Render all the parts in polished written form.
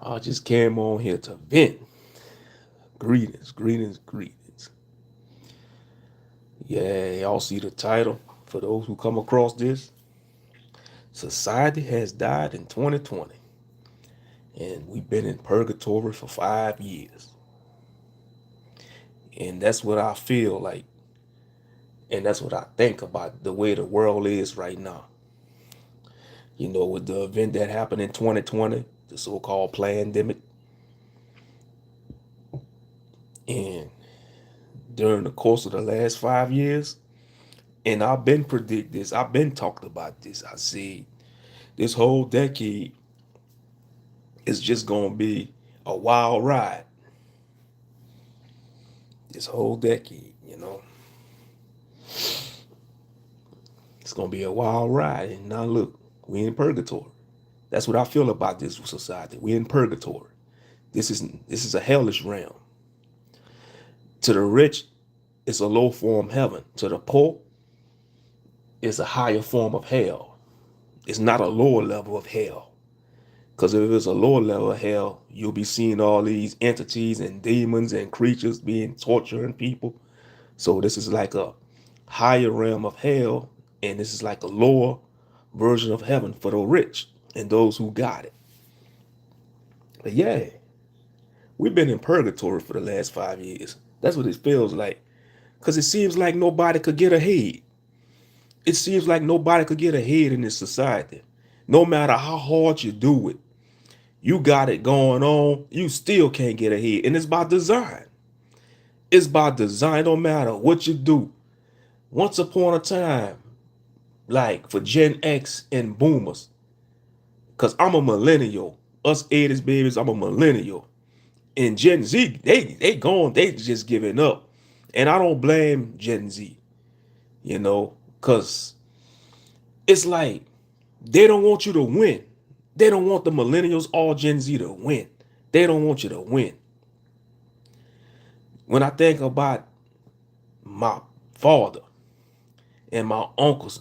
I just came on here to vent. Greetings, greetings, greetings. Yeah, y'all see the title. For those who come across this, society has died in 2020, and we've been in purgatory for 5 years. And that's what I feel like, and that's what I think about the way the world is right now. With the event that happened in 2020, the so-called pandemic, and during the course of the last 5 years, and I've been predict this, I've been talked about this. I see this whole decade is just gonna be a wild ride. This whole decade, it's gonna be a wild ride. And now look, we in purgatory. That's what I feel about this society. We in purgatory. This is a hellish realm. To the rich, it's a low form heaven. To the poor, it's a higher form of hell. It's not a lower level of hell. Because if it's a lower level of hell, you'll be seeing all these entities and demons and creatures being torturing people. So this is like a higher realm of hell, and this is like a lower version of heaven for the rich and those who got it. But yeah, we've been in purgatory for the last 5 years. That's what it feels like. Because it seems like nobody could get ahead. It seems like nobody could get ahead in this society. No matter how hard you do it, you got it going on, you still can't get ahead. And it's by design. It's by design, no matter what you do. Once upon a time, like for Gen X and boomers, because I'm a millennial. Us 80s babies, I'm a millennial. And Gen Z, they gone, they just giving up. And I don't blame Gen Z, because it's like they don't want you to win. They don't want the millennials, all Gen Z to win. They don't want you to win. When I think about my father and my uncles,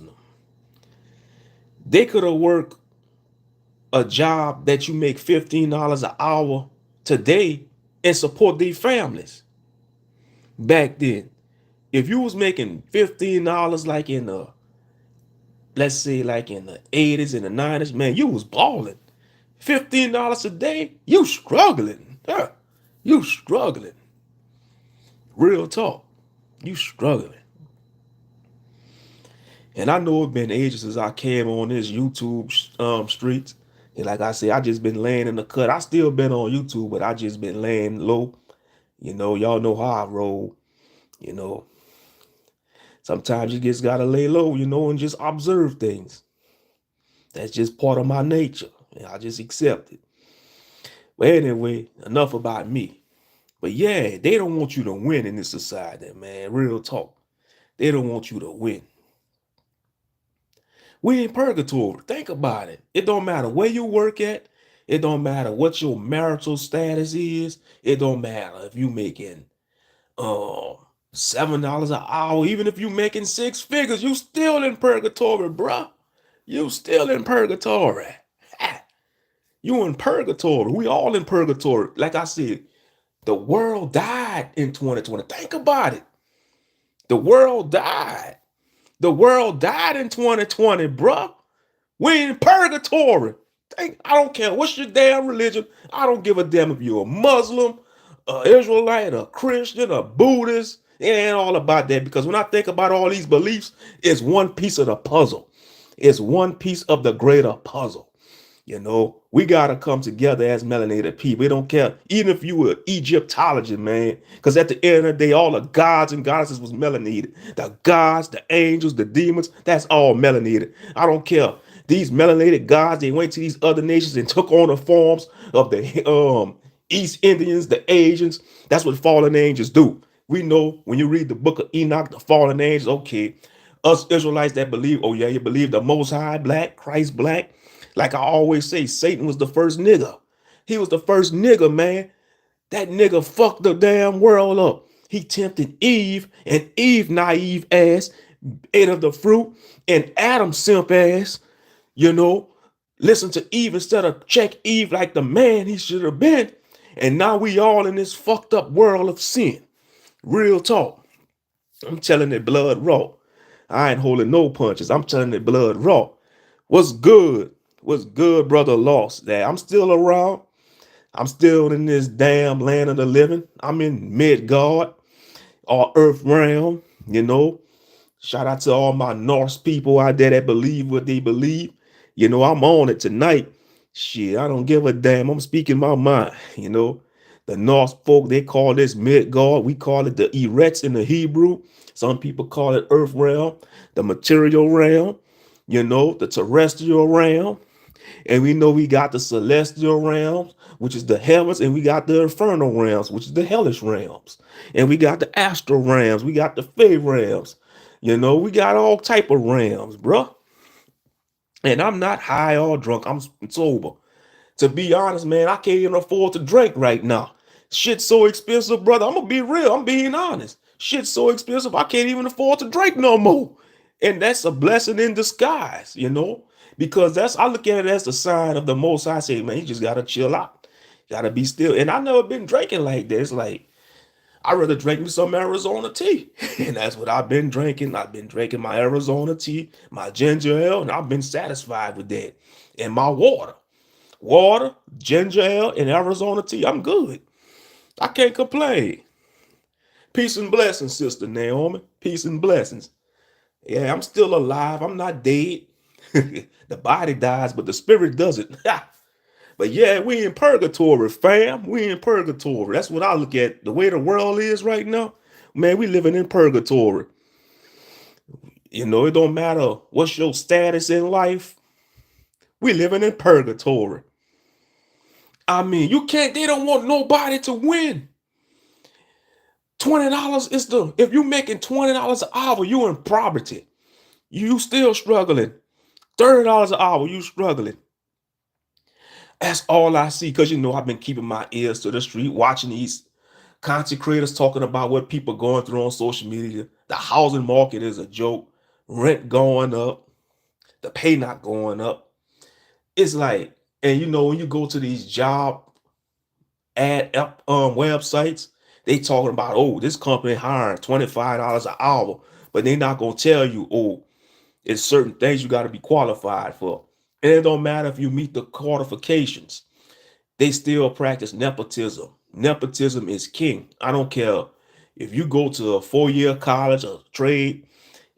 they could have worked a job that you make $15 an hour today and support their families. Back then, if you was making $15 like in the, let's say like in the 80s and the 90s, man, you was balling. $15 a day, you struggling. You struggling. Real talk. You struggling. And I know it's been ages since I came on this YouTube streets. And like I said, I just been laying in the cut. I still been on YouTube, but I just been laying low. Y'all know how I roll. You know, Sometimes you just gotta lay low, and just observe things. That's just part of my nature. And I just accept it. But anyway, enough about me. But yeah, they don't want you to win in this society, man. Real talk. They don't want you to win. We in purgatory. Think about it. It don't matter where you work at. It don't matter what your marital status is. It don't matter if you making um $7 an hour. Even if you making six figures, you still in purgatory, bruh. You still in purgatory. You in purgatory. We all in purgatory. Like I said, the world died in 2020. Think about it. The world died. The world died in 2020, bruh. We in purgatory. I don't care what's your damn religion. I don't give a damn if you're a Muslim, a Israelite, a Christian, a Buddhist. It ain't all about that, because when I think about all these beliefs, it's one piece of the puzzle. It's one piece of the greater puzzle. We gotta come together as melanated people. We don't care, even if you were Egyptology, man. Because at the end of the day, all the gods and goddesses was melanated. The gods, the angels, the demons, that's all melanated. I don't care. These melanated gods, they went to these other nations and took on the forms of the East Indians, the Asians. That's what fallen angels do. We know when you read the book of Enoch, the fallen angels, okay, us Israelites that believe, oh yeah, you believe the Most High black, Christ black. Like I always say, Satan was the first nigga. He was the first nigga, man. That nigga fucked the damn world up. He tempted Eve, and Eve, naive ass, ate of the fruit, and Adam, simp ass, you know, Listen to Eve instead of check Eve like the man he should have been. And now we all in this fucked up world of sin. Real talk. I'm telling it blood raw. I ain't holding no punches. I'm telling it blood raw. What's good? What's good, brother Lost? That I'm still around. I'm still in this damn land of the living. I'm in Midgard or Earth realm, you know. Shout out to all my Norse people out there that believe what they believe. You know, I'm on it tonight. Shit, I don't give a damn. I'm speaking my mind, you know. The Norse folk, they call this Midgard. We call it the Eretz in the Hebrew. Some people call it Earth realm, the material realm, you know, the terrestrial realm. And we know we got the celestial realms, which is the heavens, and we got the infernal realms, which is the hellish realms. And we got the astral realms, we got the fey realms. You know, we got all type of realms, bruh. And I'm not high or drunk, I'm sober. To be honest, man, I can't even afford to drink right now. Shit's so expensive, brother. I'm gonna be real. I'm being honest. Shit's so expensive, I can't even afford to drink no more. And that's a blessing in disguise, you know, because that's I look at it as the sign of the Most High. I say, man, you just gotta chill out, gotta be still. And I never been drinking like this. Like I rather drink me some Arizona tea, and that's what I've been drinking. I've been drinking my Arizona tea, my ginger ale, and I've been satisfied with that. And my water, ginger ale, and Arizona tea. I'm good. I can't complain. Peace and blessings, Sister Naomi. Peace and blessings. Yeah, I'm still alive. I'm not dead. The body dies, but the spirit doesn't. But yeah, we in purgatory, fam. We in purgatory. That's what I look at. The way the world is right now, man, we living in purgatory. You know, it don't matter what's your status in life. We living in purgatory. I mean, you can't, they don't want nobody to win. $20 is the, if you making $20 an hour, you in poverty. You still struggling. $30 an hour, you struggling. That's all I see. Cause you know, I've been keeping my ears to the street, watching these content creators talking about what people going through on social media. The housing market is a joke. Rent going up. The pay not going up. It's like, and you know, when you go to these job ad websites, they talking about, oh, this company hiring $25 an hour, but they not gonna tell you, oh, it's certain things you got to be qualified for. And it don't matter if you meet the qualifications. They still practice nepotism. Nepotism is king. I don't care if you go to a 4-year college or trade.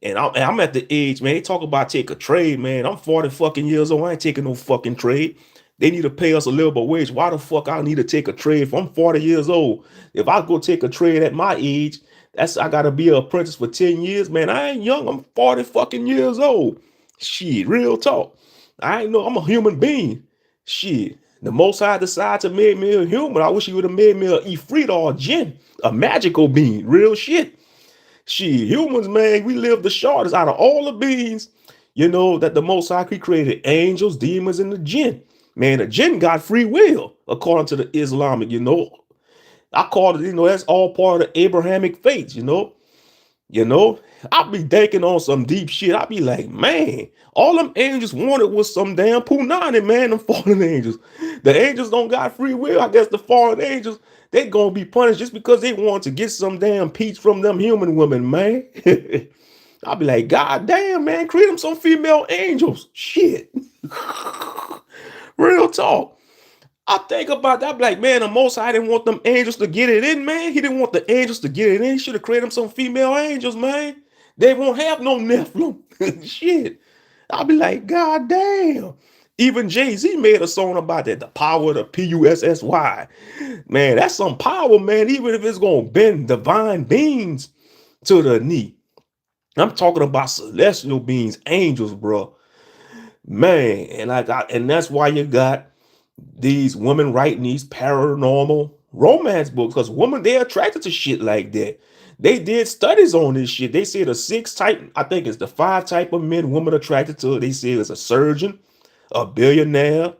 And I'm at the age, man. They talk about take a trade, man. I'm 40 fucking years old. I ain't taking no fucking trade. They need to pay us a livable wage. Why the fuck I need to take a trade if I'm 40 years old? If I go take a trade at my age, that's I gotta be an apprentice for 10 years, man. I ain't young. I'm 40 fucking years old. Shit, real talk. I ain't know I'm a human being. Shit. The most I decide to make me a human, I wish he would have made me a Ifrit or a Jinn, a magical being. Real shit. Shit, humans, man, we live the shortest out of all the beings, you know, that the Most High created angels, demons, and the jinn. Man, the jinn got free will, according to the Islamic, you know. I call it, you know, that's all part of the Abrahamic faith, you know. You know, I be thinking on some deep shit. I be like, man, all them angels wanted was some damn punani, man, them fallen angels. The angels don't got free will. I guess the fallen angels, they gonna be punished just because they want to get some damn peach from them human women, man. I'll be like, God damn, man, create them some female angels. Shit. Real talk. I think about that, like, man, the Most High didn't want them angels to get it in, man. He didn't want the angels to get it in. He should have created them some female angels, man. They won't have no Nephilim. Shit. I'll be like, God damn. Even Jay-Z made a song about that, the power of the Pussy. Man, that's some power, man, even if it's going to bend divine beings to the knee. I'm talking about celestial beings, angels, bro. Man, and that's why you got these women writing these paranormal romance books, because women, they're attracted to shit like that. They did studies on this shit. They said the 6 type, I think it's the 5 type of men women attracted to. They say it's a surgeon, a billionaire,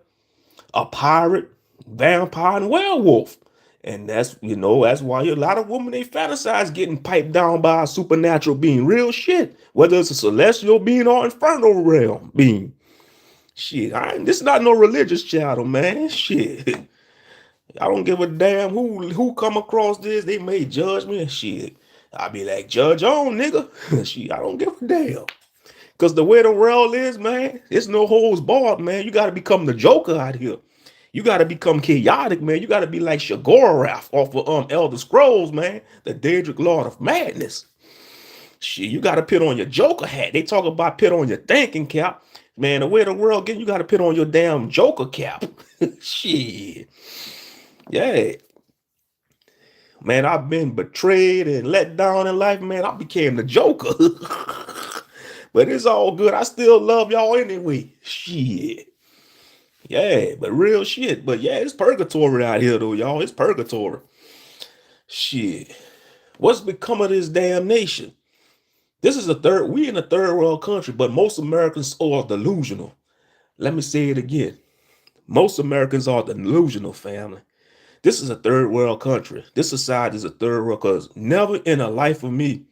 a pirate, vampire, and werewolf. And that's, you know, that's why a lot of women, they fantasize getting piped down by a supernatural being. Real shit. Whether it's a celestial being or infernal realm being. Shit, this is not no religious channel, man. Shit. I don't give a damn who come across this. They may judge me and shit. I be like, judge on, nigga. Shit, I don't give a damn. Cause the way the world is, man, it's no holds barred, man. You gotta become the Joker out here. You gotta become chaotic, man. You gotta be like Shagorath off of Elder Scrolls, man. The Daedric Lord of Madness. Shit, you gotta put on your Joker hat. They talk about put on your thinking cap. Man, the way the world get, you gotta put on your damn Joker cap. Shit. Yeah. Man, I've been betrayed and let down in life, man. I became the Joker. But it's all good. I still love y'all anyway. Shit. Yeah, but real shit. But yeah, it's purgatory out here though, y'all. It's purgatory. Shit. What's become of this damn nation? This is we in a third world country, but most Americans are delusional. Let me say it again. Most Americans are delusional, family. This is a third world country. This society is a third world because never in a life of me,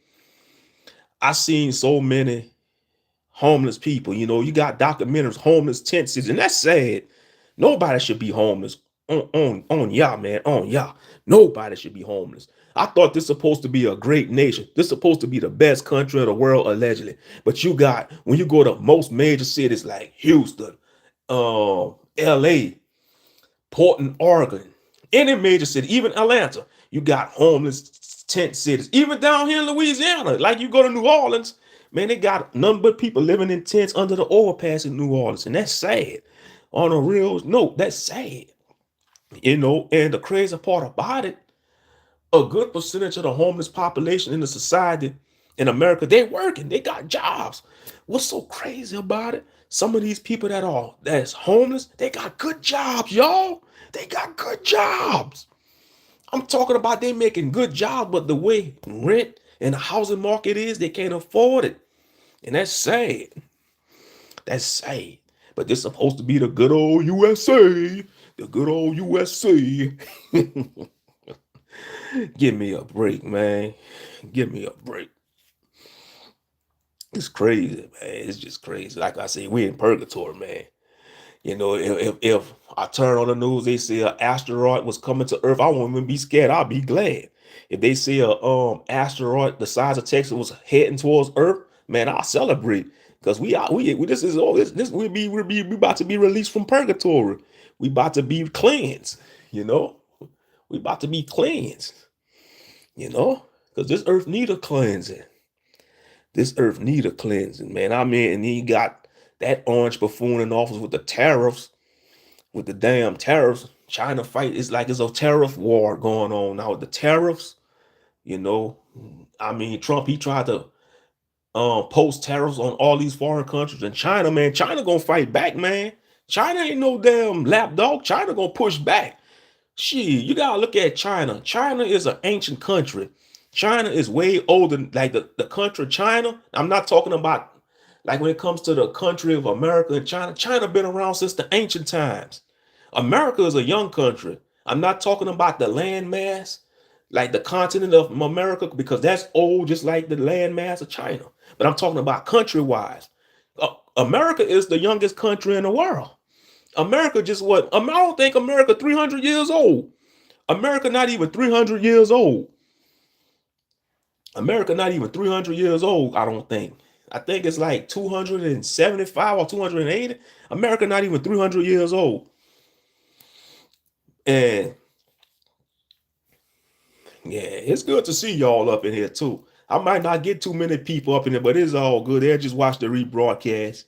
I seen so many homeless people. You know, you got documentaries, homeless tent cities, and that's sad. Nobody should be homeless. On y'all, man. On y'all. Nobody should be homeless. I thought this supposed to be a great nation. This supposed to be the best country of the world, allegedly. But you got, when you go to most major cities like Houston, LA, Portland, Oregon, any major city, even Atlanta, you got homeless tent cities. Even down here in Louisiana, like you go to New Orleans, man, they got none but people living in tents under the overpass in New Orleans. And that's sad. On a real note, that's sad. You know, and the crazy part about it, a good percentage of the homeless population in the society in America, they working, they got jobs. What's so crazy about it? Some of these people that's homeless, they got good jobs, y'all. They got good jobs. I'm talking about they making good jobs, but the way rent and the housing market is, they can't afford it. And that's sad. That's sad. But this is supposed to be the good old USA. The good old USA. Give me a break, man. Give me a break. It's crazy, man. It's just crazy. Like I say, we in purgatory, man. You know, if I turn on the news, they say an asteroid was coming to Earth, I won't even be scared. I'll be glad. If they say a asteroid the size of Texas was heading towards Earth, man, I'll celebrate because we this is all this we about to be released from purgatory. We about to be cleansed. You know, we about to be cleansed. You know, because this Earth need a cleansing. This Earth need a cleansing, man. I mean, and he got that orange buffoon in office with the tariffs, with the damn tariffs. China fight. It's like it's a tariff war going on now with the tariffs. You know, I mean, Trump, he tried to post tariffs on all these foreign countries. And China, man, China gonna fight back, man. China ain't no damn lapdog. China gonna push back. Shit, you gotta look at China. China is an ancient country. China is way older, like the country China. I'm not talking about like when it comes to the country of America and China. China been around since the ancient times. America is a young country. I'm not talking about the land mass, like the continent of America, because that's old, just like the land mass of China. But I'm talking about country-wise. America is the youngest country in the world. America just what? I don't think America 300 years old. America not even 300 years old. America not even 300 years old, I don't think. I think it's like 275 or 280. America not even 300 years old. And yeah, it's good to see y'all up in here too. I might not get too many people up in there, but it's all good. They'll just watch the rebroadcast.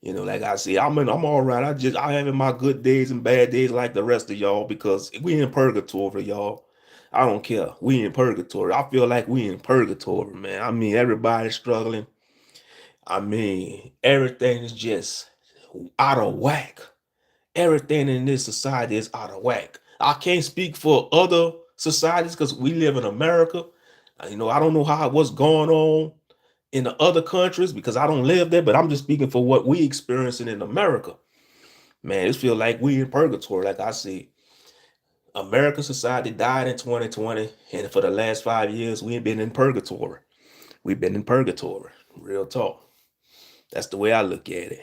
You know, like I said, I'm all right. I having my good days and bad days like the rest of y'all because we in purgatory, y'all. I don't care. We in purgatory. I feel like we in purgatory, man. I mean, everybody's struggling. I mean, everything is just out of whack. Everything in this society is out of whack. I can't speak for other societies because we live in America. You know, I don't know what's going on in the other countries because I don't live there, but I'm just speaking for what we experiencing in America. Man, it feels like we in purgatory. Like I said, American society died in 2020, and for the last 5 years, we've been in purgatory. We've been in purgatory. Real talk. That's the way I look at it.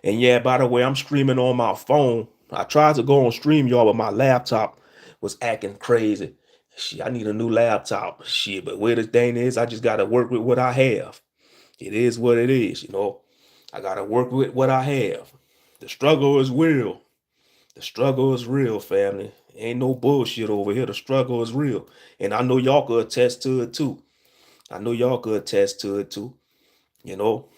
And yeah, by the way, I'm streaming on my phone. I tried to go on stream, y'all, but my laptop was acting crazy. Shit, I need a new laptop. Shit, but where the thing is, I just gotta work with what I have. It is what it is, you know. I gotta work with what I have. The struggle is real. The struggle is real, family. Ain't no bullshit over here. The struggle is real. And I know y'all could attest to it too. I know y'all could attest to it too. You know?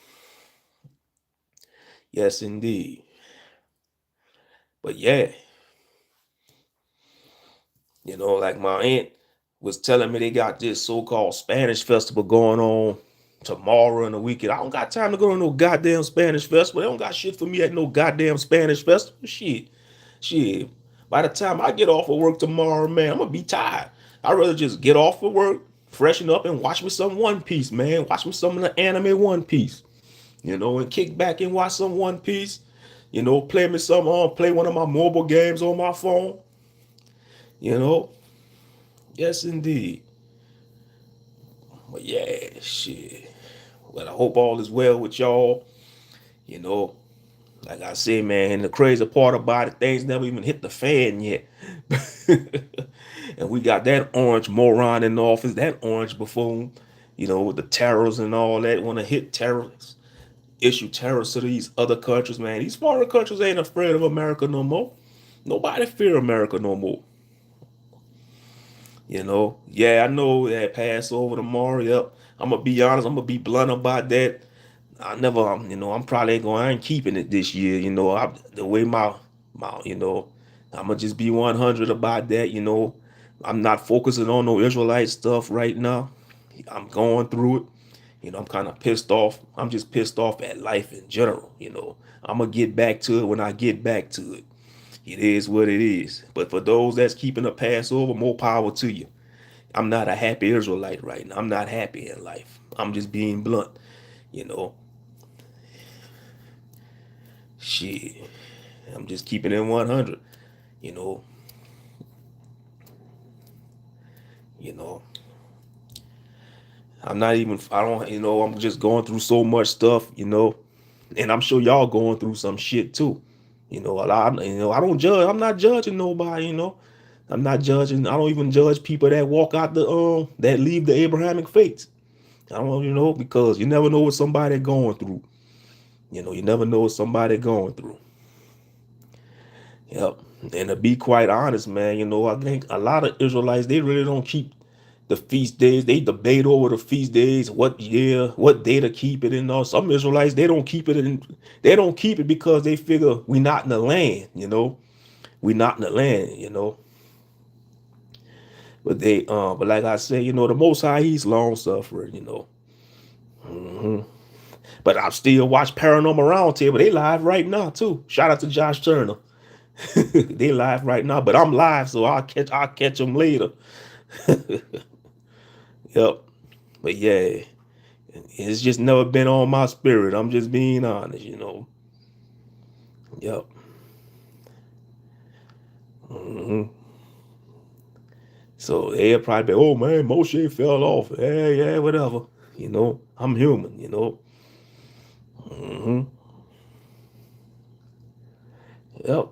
Yes, indeed. But yeah, you know, like my aunt was telling me they got this so-called Spanish festival going on tomorrow and the weekend. I don't got time to go to no goddamn Spanish festival. They don't got shit for me at no goddamn Spanish festival. Shit. By the time I get off of work tomorrow, man, I'm gonna be tired. I'd rather just get off of work, freshen up, and watch me some One Piece, man. Watch me some of the anime One Piece, you know, and kick back and watch some One Piece. You know, play one of my mobile games on my phone. You know, yes, indeed. But yeah, shit. Well, I hope all is well with y'all. You know, like I said, man, and the crazy part about it, things never even hit the fan yet. And we got that orange moron in the office, that orange buffoon, you know, with the terrors and all that, want to hit terrorists, issue terrors to these other countries, man. These foreign countries ain't afraid of America no more. Nobody fear America no more. You know, yeah, I know that Passover tomorrow. Yep, I'm gonna be honest. I'm gonna be blunt about that. I never, you know, I'm probably ain't going. I ain't keeping it this year. You know, the way you know, I'm gonna just be 100 about that. You know, I'm not focusing on no Israelite stuff right now. I'm going through it. You know, I'm kind of pissed off. I'm just pissed off at life in general. You know, I'm gonna get back to it when I get back to it. It is what it is. But for those that's keeping the Passover, more power to you. I'm not a happy Israelite right now. I'm not happy in life. I'm just being blunt. You know, shit. I'm just keeping it 100. You know, you know. I'm not even. I don't. You know. I'm just going through so much stuff. You know, and I'm sure y'all going through some shit too. You know, a lot. You know, I don't judge. I'm not judging nobody. You know, I'm not judging. I don't even judge people that walk out that leave the Abrahamic faith. I don't. You know, because you never know what somebody going through. You know, you never know what somebody going through. Yep. And to be quite honest, man, you know, I think a lot of Israelites, they really don't keep the feast days. They debate over the feast days, what day to keep it and all. Some Israelites, they don't keep it because they figure we not in the land, you know. We not in the land, you know. But like I said, you know, the Most High, He's long suffering, you know. But I still watch Paranormal Roundtable. They live right now too. Shout out to Josh Turner. They live right now, but I'm live, so I'll catch them later. Yep. But yeah, it's just never been on my spirit. I'm just being honest, you know. Yep. hmm So they'll probably be, oh man, Moshe fell off. Yeah, whatever. You know, I'm human, you know. hmm Yep.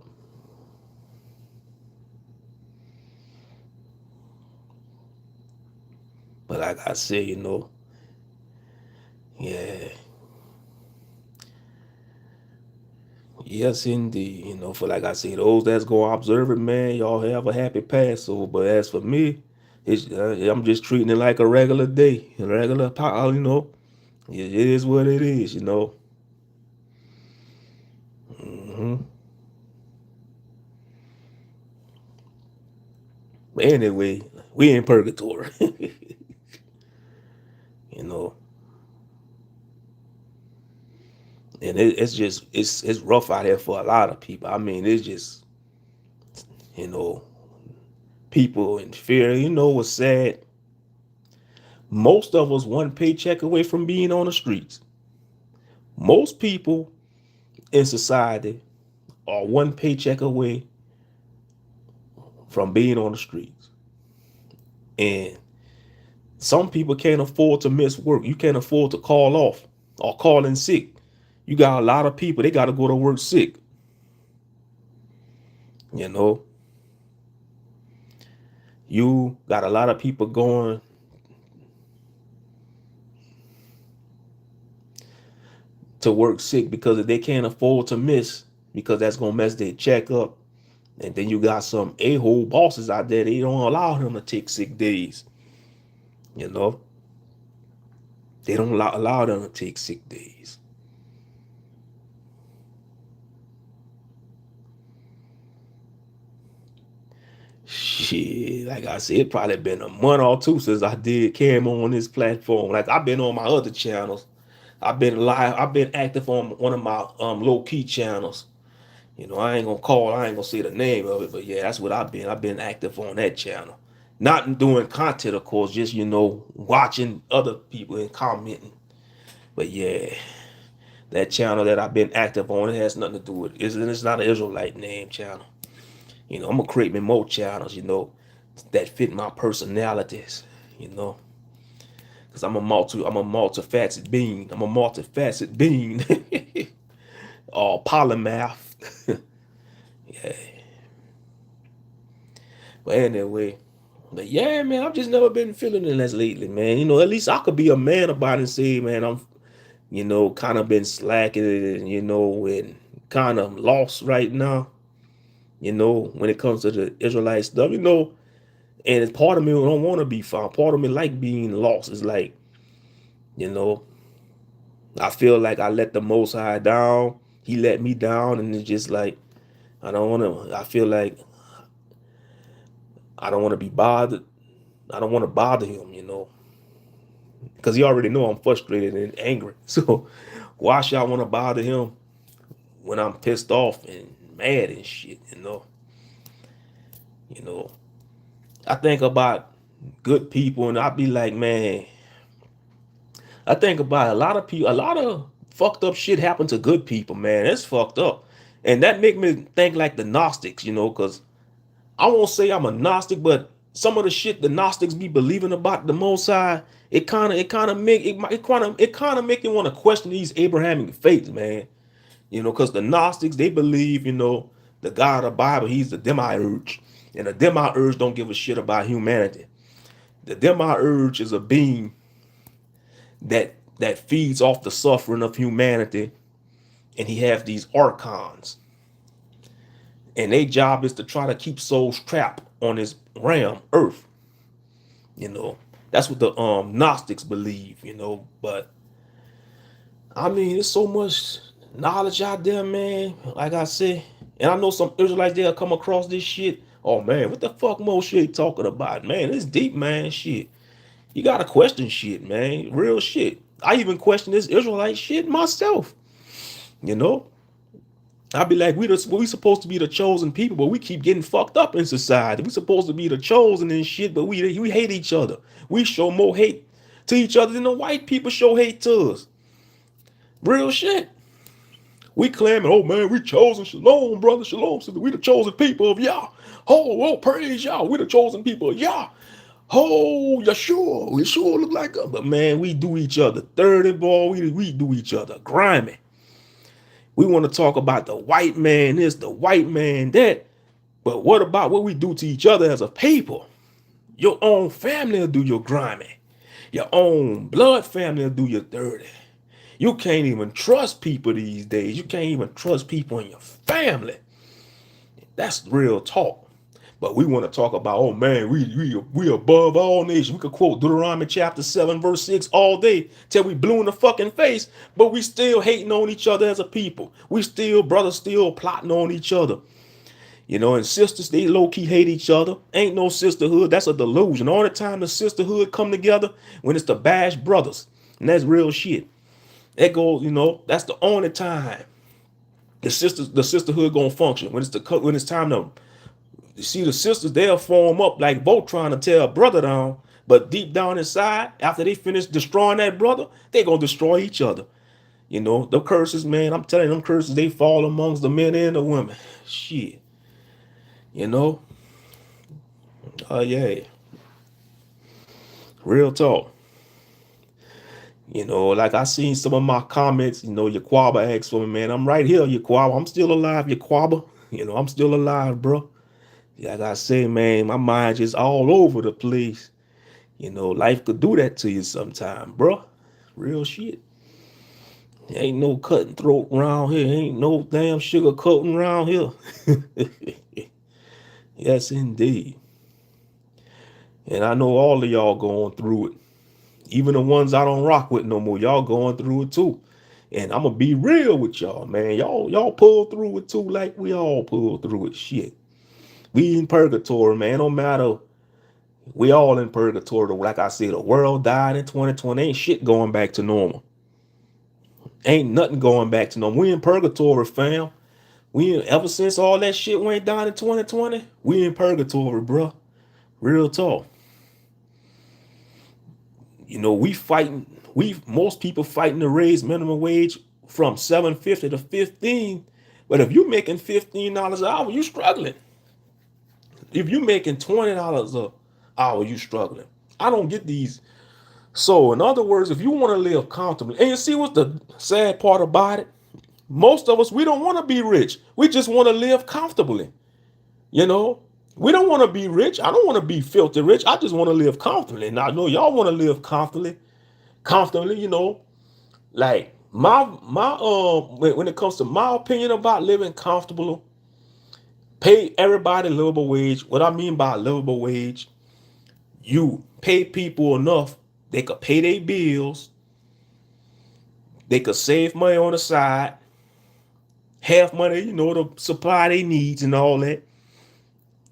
But like I said, you know, yeah. Yes, indeed. You know, for like I say, those that's gonna observe it, man, y'all have a happy Passover. But as for me, I'm just treating it like a regular day, a regular, you know. It is what it is, you know. hmm But anyway, we in purgatory, you know, and it's rough out here for a lot of people. I mean, it's just you know people in fear. You know what's sad? Most of us one paycheck away from being on the streets. Most people in society are one paycheck away from being on the streets. And some people can't afford to miss work. You can't afford to call off or call in sick. You got a lot of people, they got to go to work sick. You know, you got a lot of people going to work sick because they can't afford to miss, because that's going to mess their check up. And then you got some a-hole bosses out there, they don't allow them to take sick days. You know, they don't allow them to take sick days. Shit, like I said, it probably been a month or two since I did came on this platform. Like I've been on my other channels. I've been live. I've been active on one of my low key channels. You know, I ain't gonna say the name of it, but yeah, that's what I've been. I've been active on that channel. Not doing content, of course, just, watching other people and commenting. But yeah, that channel that I've been active on, it has nothing to do with it. It's not an Israelite name channel. I'm gonna create me more channels, that fit my personalities, you know. Cause I'm a multifaceted being. I'm a multifaceted being. Polymath. Yeah. But anyway, but yeah, man, I've just never been feeling it as lately, man. At least I could be a man about it and say, man, I'm, kind of been slacking and, and kind of lost right now, when it comes to the Israelite stuff, and it's part of me who don't want to be found. Part of me like being lost. It's like, you know, I feel like I let the Most High down. He let me down, and it's just like I don't want to. I feel like I don't want to be bothered. I don't want to bother him, because he already know I'm frustrated and angry. So why should I want to bother him when I'm pissed off and mad and shit? You know. I think about good people, and I be like, man. I think about a lot of people, a lot of fucked up shit happen to good people, man. It's fucked up. And that make me think like the Gnostics, because I won't say I'm a Gnostic, but some of the shit the Gnostics be believing about the Most High, it kind of make you want to question these Abrahamic faiths, man. Because the Gnostics, they believe, the God of the Bible, he's the demiurge. And the demiurge don't give a shit about humanity. The demiurge is a being that feeds off the suffering of humanity, and he has these archons, and their job is to try to keep souls trapped on this realm earth. That's what the Gnostics believe. But I mean, there's so much knowledge out there, man, like I said. And I know some Israelites, they'll come across this shit. Oh man, what the fuck Moshe talking about? Man, it's deep, man. Shit, you gotta question shit, man. Real shit. I even question this Israelite shit myself. You know, I'd be like, we supposed to be the chosen people, but we keep getting fucked up in society. We supposed to be the chosen and shit, but we hate each other. We show more hate to each other than the white people show hate to us. Real shit. We claiming, oh man, we chosen. Shalom, brother. Shalom, sister. We the chosen people of Yah. Oh, praise Yah. We the chosen people of Yah. Oh, Yeshua. Yeshua look like us. But man, we do each other dirty, boy. We do each other grimy. We want to talk about the white man this, the white man that. But what about what we do to each other as a people? Your own family will do your grimy. Your own blood family will do your dirty. You can't even trust people these days. You can't even trust people in your family. That's real talk. But we want to talk about, oh man, we above all nations. We could quote Deuteronomy chapter 7, verse 6 all day till we blue in the fucking face, but we still hating on each other as a people. We still, brothers, still plotting on each other. And sisters, they low-key hate each other. Ain't no sisterhood. That's a delusion. All the time the sisterhood come together when it's the bash brothers. And that's real shit. That goes, that's the only time the sisterhood gonna function. When it's time to see the sisters, they'll form up like both trying to tear a brother down. But deep down inside, after they finish destroying that brother, they gonna destroy each other. The curses, man, I'm telling you, them curses, they fall amongst the men and the women. Shit. Yeah. Real talk. Like I seen some of my comments, Yaquaba asked for me, man. I'm right here, Yaquaba. I'm still alive, Yaquaba. I'm still alive, bro. Like I say, man, my mind just all over the place. Life could do that to you sometime, bro. Real shit. Ain't no cutting throat around here. Ain't no damn sugar coating around here. Yes, indeed. And I know all of y'all going through it. Even the ones I don't rock with no more, y'all going through it too. And I'm gonna be real with y'all, man. Y'all pull through it too, like we all pull through it. Shit. We in purgatory, man. No matter. We all in purgatory. Like I said, the world died in 2020. Ain't shit going back to normal. Ain't nothing going back to normal. We in purgatory, fam. Ever since all that shit went down in 2020, we in purgatory, bro. Real talk. We fighting. Most people fighting to raise minimum wage from 7.50 to 15. But if you making $15 an hour, you struggling. If you making $20 an hour, you struggling. I don't get these. So in other words, if you want to live comfortably, and you see what's the sad part about it? Most of us, we don't want to be rich. We just want to live comfortably. You know, we don't want to be rich. I don't want to be filthy rich. I just want to live comfortably. And I know y'all want to live comfortably. Like when it comes to my opinion about living comfortable, pay everybody livable wage. What I mean by livable wage, you pay people enough they could pay their bills, they could save money on the side, have money, to supply their needs and all that.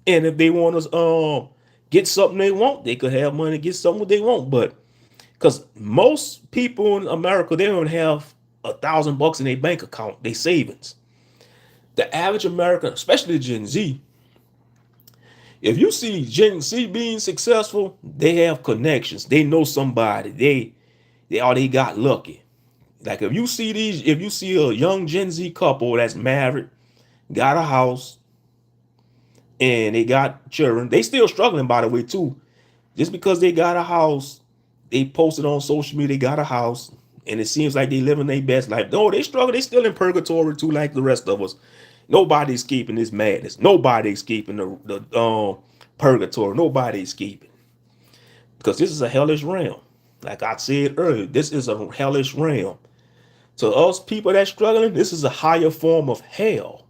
And if they want to get something they want, they could have money to get something they want. But because most people in America, they don't have $1,000 in their bank account, they savings. The average American, especially Gen Z, if you see Gen Z being successful, they have connections. They know somebody. They got lucky. Like if you see a young Gen Z couple that's married, got a house, and they got children, they still struggling by the way too. Just because they got a house, they posted on social media, they got a house, and it seems like they living their best life. No, they struggle. They still in purgatory too, like the rest of us. Nobody's escaping this madness. Nobody escaping the purgatory. Nobody escaping because this is a hellish realm. Like I said earlier, this is a hellish realm. To us people that struggling, this is a higher form of hell.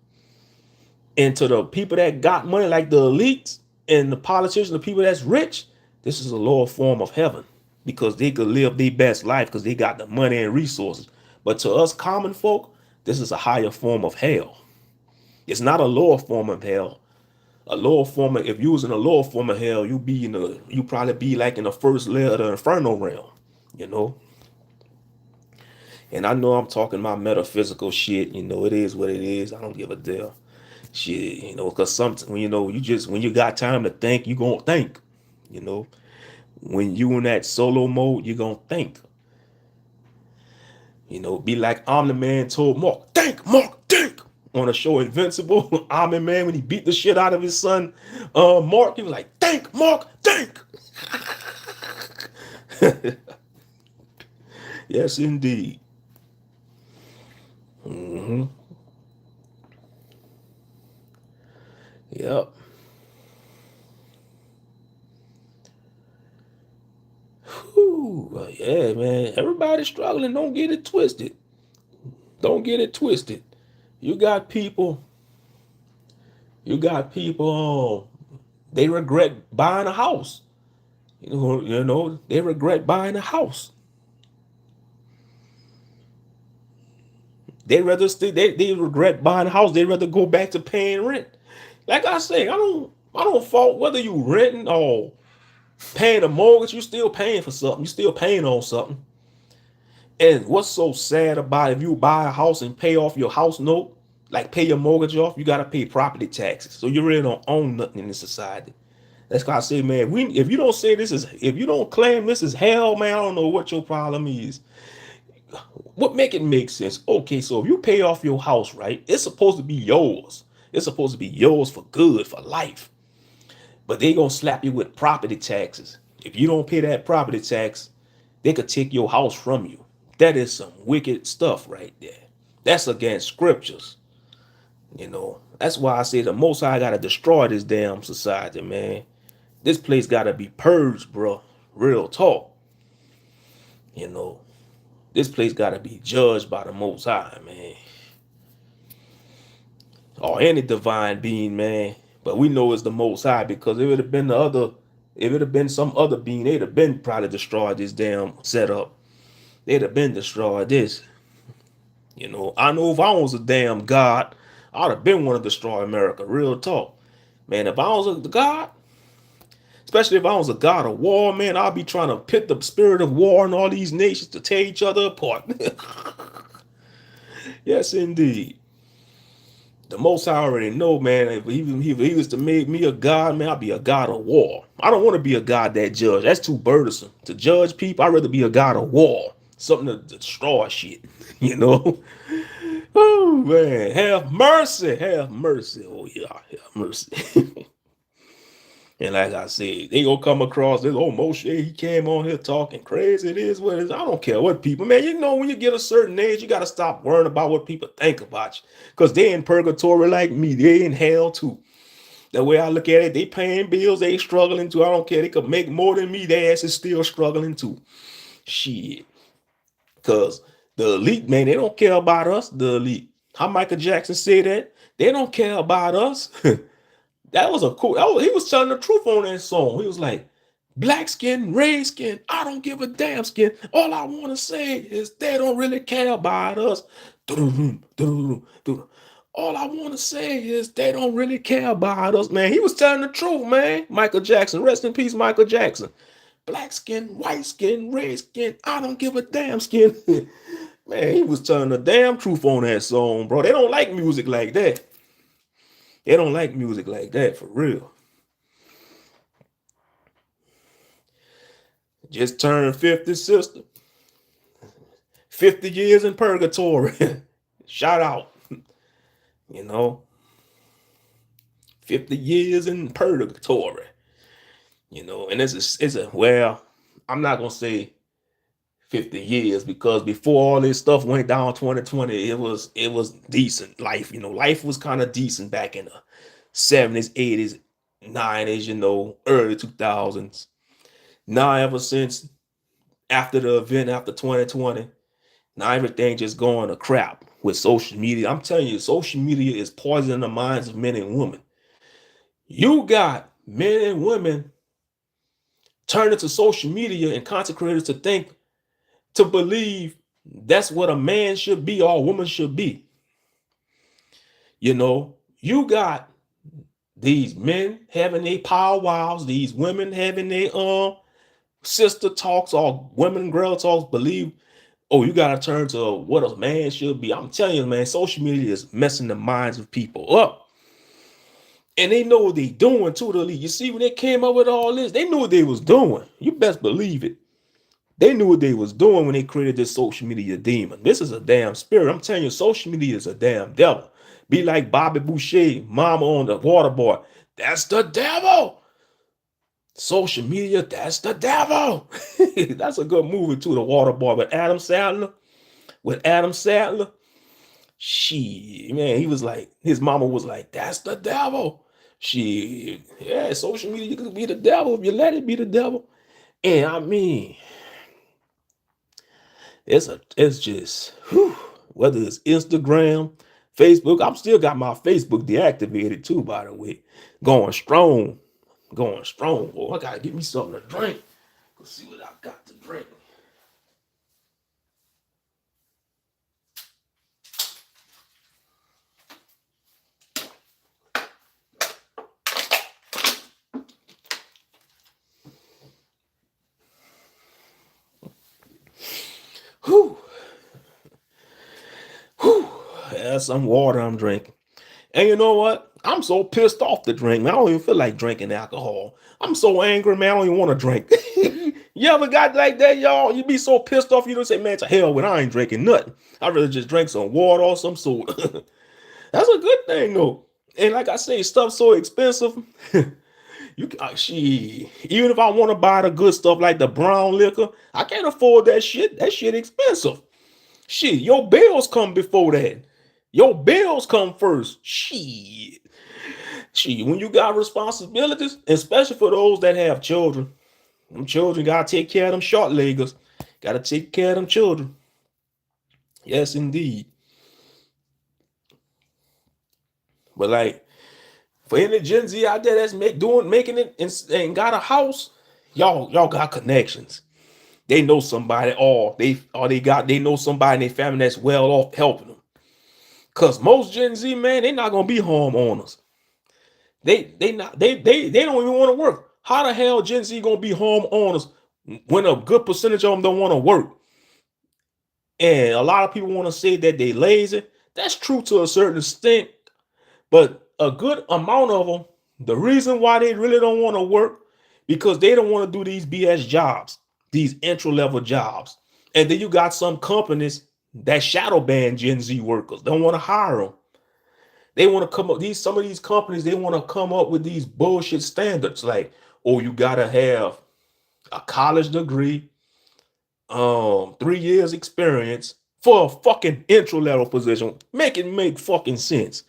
And to the people that got money, like the elites and the politicians, the people that's rich, this is a lower form of heaven because they could live their best life because they got the money and resources. But to us common folk, this is a higher form of hell. It's not a lower form of hell. If you was in a lower form of hell, you probably be like in the first layer of the infernal realm, you know. And I know I'm talking my metaphysical shit. It is what it is. I don't give a damn. Shit, because sometimes when you got time to think, you gonna think. You know, when you in that solo mode, you gonna think. Be like Omni Man told Mark, think. On the show Invincible, Omni Man when he beat the shit out of his son, Mark, he was like, think, Mark, think. Yes, indeed. Mm-hmm. Yep. Whew, yeah, man. Everybody's struggling. Don't get it twisted. Don't get it twisted. You got people. They regret buying a house. They regret buying a house. They regret buying a house. They rather go back to paying rent. Like I say, I don't fault whether you renting or paying a mortgage. You still paying for something. You still paying on something. And what's so sad about if you buy a house and pay off your house note, like pay your mortgage off, you gotta pay property taxes. So you really don't own nothing in this society. That's why I say, man, if you don't say if you don't claim this is hell, man, I don't know what your problem is. What make it make sense? Okay, so if you pay off your house, right, it's supposed to be yours. It's supposed to be yours for good, for life. But they gonna slap you with property taxes. If you don't pay that property tax, They could take your house from you. That is some wicked stuff right there. That's against scriptures. That's why I say the Most High gotta destroy this damn society, man. This place gotta be purged, bro. Real talk. You know, this place gotta be judged by the Most High, man. Or any divine being, man. But we know it's the Most High, because if it had been if it had been some other being, they'd have been probably destroyed this damn setup. They'd have been destroyed this. I know if I was a damn God, I'd have been one to destroy America. Real talk. Man, if I was a God, especially if I was a god of war, man, I'd be trying to pit the spirit of war in all these nations to tear each other apart. Yes, indeed. The Most High already know, man. If he was to make me a god, man, I'd be a god of war. I don't want to be a god that judge. That's too burdensome. To judge people, I'd rather be a god of war. Something to destroy shit, you know? Oh, man. Have mercy. Have mercy. Oh, yeah. Have mercy. And like I said, they gonna come across this, oh, Moshe, he came on here talking crazy. It is what it is. I don't care what people, man, when you get a certain age, you got to stop worrying about what people think about you. Because they in purgatory like me. They in hell too. The way I look at it, they paying bills, they struggling too. I don't care. They could make more than me. Their ass is still struggling too. Shit. Because the elite, man, they don't care about us, the elite. How Michael Jackson said that? They don't care about us. That was a cool. He was telling the truth on that song. He was like, black skin, red skin, I don't give a damn skin. All I want to say is they don't really care about us. All I want to say is they don't really care about us, man. He was telling the truth, man. Michael Jackson, rest in peace, Michael Jackson. Black skin, white skin, red skin, I don't give a damn skin. Man, he was telling the damn truth on that song, bro. They don't like music like that. They don't like music like that, for real. Just turned 50, sister. 50 years in purgatory. Shout out. 50 years in purgatory. And well, I'm not going to say 50 years, because before all this stuff went down 2020, it was decent life. Life was kind of decent back in the 70s, 80s, 90s, early 2000s. Now, ever since after the event, after 2020, now everything just going to crap with social media. I'm telling you, social media is poisoning the minds of men and women. You got men and women turning to social media and consecrated to believe that's what a man should be or a woman should be. You got these men having their powwows, these women having their sister talks or women girl talks, believe, oh, you gotta turn to what a man should be. I'm telling you, man, social media is messing the minds of people up. And they know what they doing too, the elite. You see, when they came up with all this, they knew what they was doing. You best believe it. They knew what they was doing when they created this social media demon. This is a damn spirit. I'm telling you, social media is a damn devil. Be like Bobby Boucher, mama on the water boy. That's the devil. Social media, that's the devil. That's a good movie too, The Water Boy, with Adam Sandler. She, man, he was like, his mama was like, that's the devil. Yeah, social media, you could be the devil if you let it be the devil. And I mean, it's just, whether it's Instagram, Facebook, I'm still got my Facebook deactivated too, by the way. Going strong. Oh, I gotta get me something to drink. Let's see what I got to drink. That's some water I'm drinking. And you know what? I'm so pissed off to drink, man. I don't even feel like drinking alcohol. I'm so angry, man. I don't even want to drink. You ever got like that, y'all? You be so pissed off, you don't say, man, to hell with, I ain't drinking nothing. I'd rather just drink some water or some sort. That's a good thing, though. And like I say, stuff's so expensive. She even if I want to buy the good stuff like the brown liquor, I can't afford that shit. That shit expensive. Shit, your bills come before that. Your bills come first. Shit. Shit, when you got responsibilities, especially for those that have children, them children gotta take care of them short leggers. Gotta take care of them children. Yes, indeed. But like for any Gen Z out there that's making it and got a house, y'all got connections. They know somebody, they know somebody in their family that's well off helping them. Cause most Gen Z, man, they not gonna be homeowners. They don't even want to work. How the hell Gen Z gonna be homeowners when a good percentage of them don't want to work? And a lot of people want to say that they lazy. That's true to a certain extent, but a good amount of them, the reason why they really don't want to work, because they don't want to do these BS jobs, these entry level jobs. And then you got some companies that shadow ban Gen Z workers, don't want to hire them. They want to come up, some of these companies, they want to come up with these bullshit standards like, oh, you gotta have a college degree, 3 years experience for a fucking entry level position. Make it make fucking sense.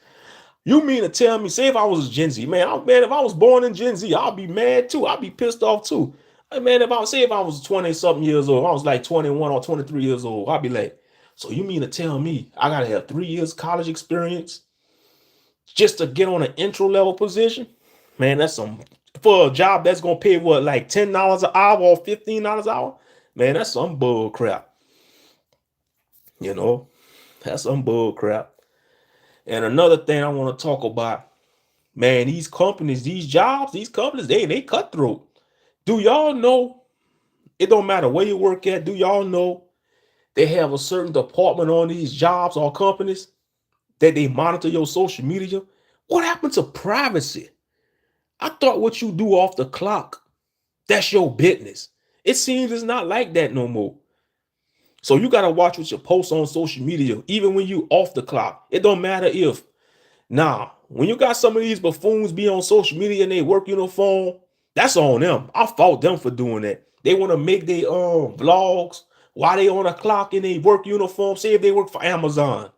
You mean to tell me, say if I was Gen Z, man, if I was born in Gen Z, I'll be mad too. I'll be pissed off too. Man, if I was 20 something years old, I was like 21 or 23 years old, I'll be like, so you mean to tell me I gotta have 3 years college experience just to get on an intro level position? Man, that's some for a job that's gonna pay what, like $10 an hour or $15 an hour? Man, that's some bull crap. You know, that's some bull crap. And another thing I want to talk about, man, these companies, these jobs, these companies, they cutthroat. Do y'all know it don't matter where you work at? Do y'all know they have a certain department on these jobs or companies that they monitor your social media? What happened to privacy? I thought what you do off the clock, that's your business. It seems it's not like that no more. So you got to watch what you post on social media, even when you off the clock. It don't matter if. Now, when you got some of these buffoons be on social media in their work uniform, that's on them. I fault them for doing that. They want to make their vlogs while they on a clock in their work uniform. Say if they work for Amazon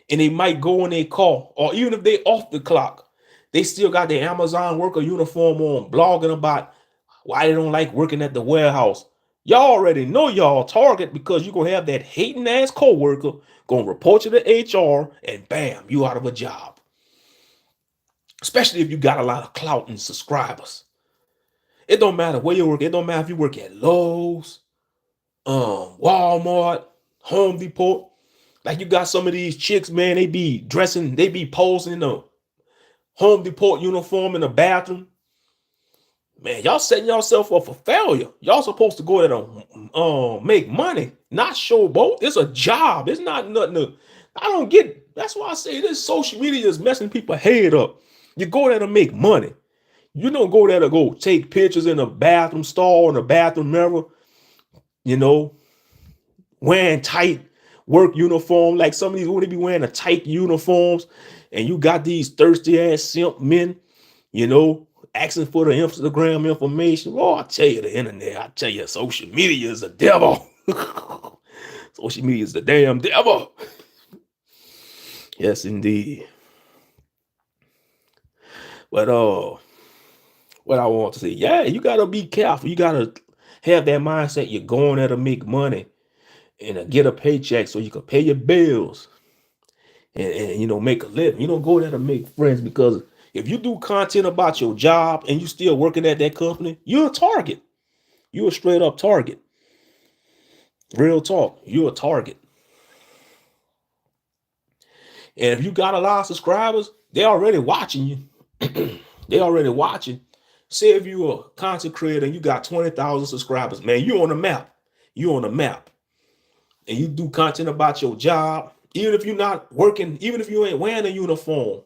and they might go in their car, or even if they off the clock, they still got their Amazon worker uniform on, blogging about why they don't like working at the warehouse. Y'all already know y'all target, because you're gonna have that hating ass coworker gonna report you to HR and bam, you out of a job. Especially if you got a lot of clout and subscribers. It don't matter where you work. It don't matter if you work at Lowe's, Walmart, Home Depot. Like you got some of these chicks, man, they be posing in a Home Depot uniform in the bathroom. Man, y'all setting yourself up for failure. Y'all supposed to go there to make money, not showboat. It's a job. It's not nothing to, I don't get. That's why I say this social media is messing people head up. You go there to make money. You don't go there to go take pictures in a bathroom stall, in a bathroom mirror, you know, wearing tight work uniform. Like some of these would be wearing a tight uniforms, and you got these thirsty ass simp men, you know, asking for the Instagram information. Oh, I tell you, the internet, I tell you, social media is the devil. Social media is the damn devil. Yes, indeed. But what I want to say, yeah, you gotta be careful. You gotta have that mindset. You're going there to make money and to get a paycheck so you can pay your bills and you know, make a living. You don't go there to make friends, because if you do content about your job and you still working at that company, you're a target. You're a straight up target. Real talk. You're a target. And if you got a lot of subscribers, they're already watching you. They already watching. Say if you're a content creator and you got 20,000 subscribers, man, you on the map. You on the map. And you do content about your job, even if you're not working, even if you ain't wearing a uniform,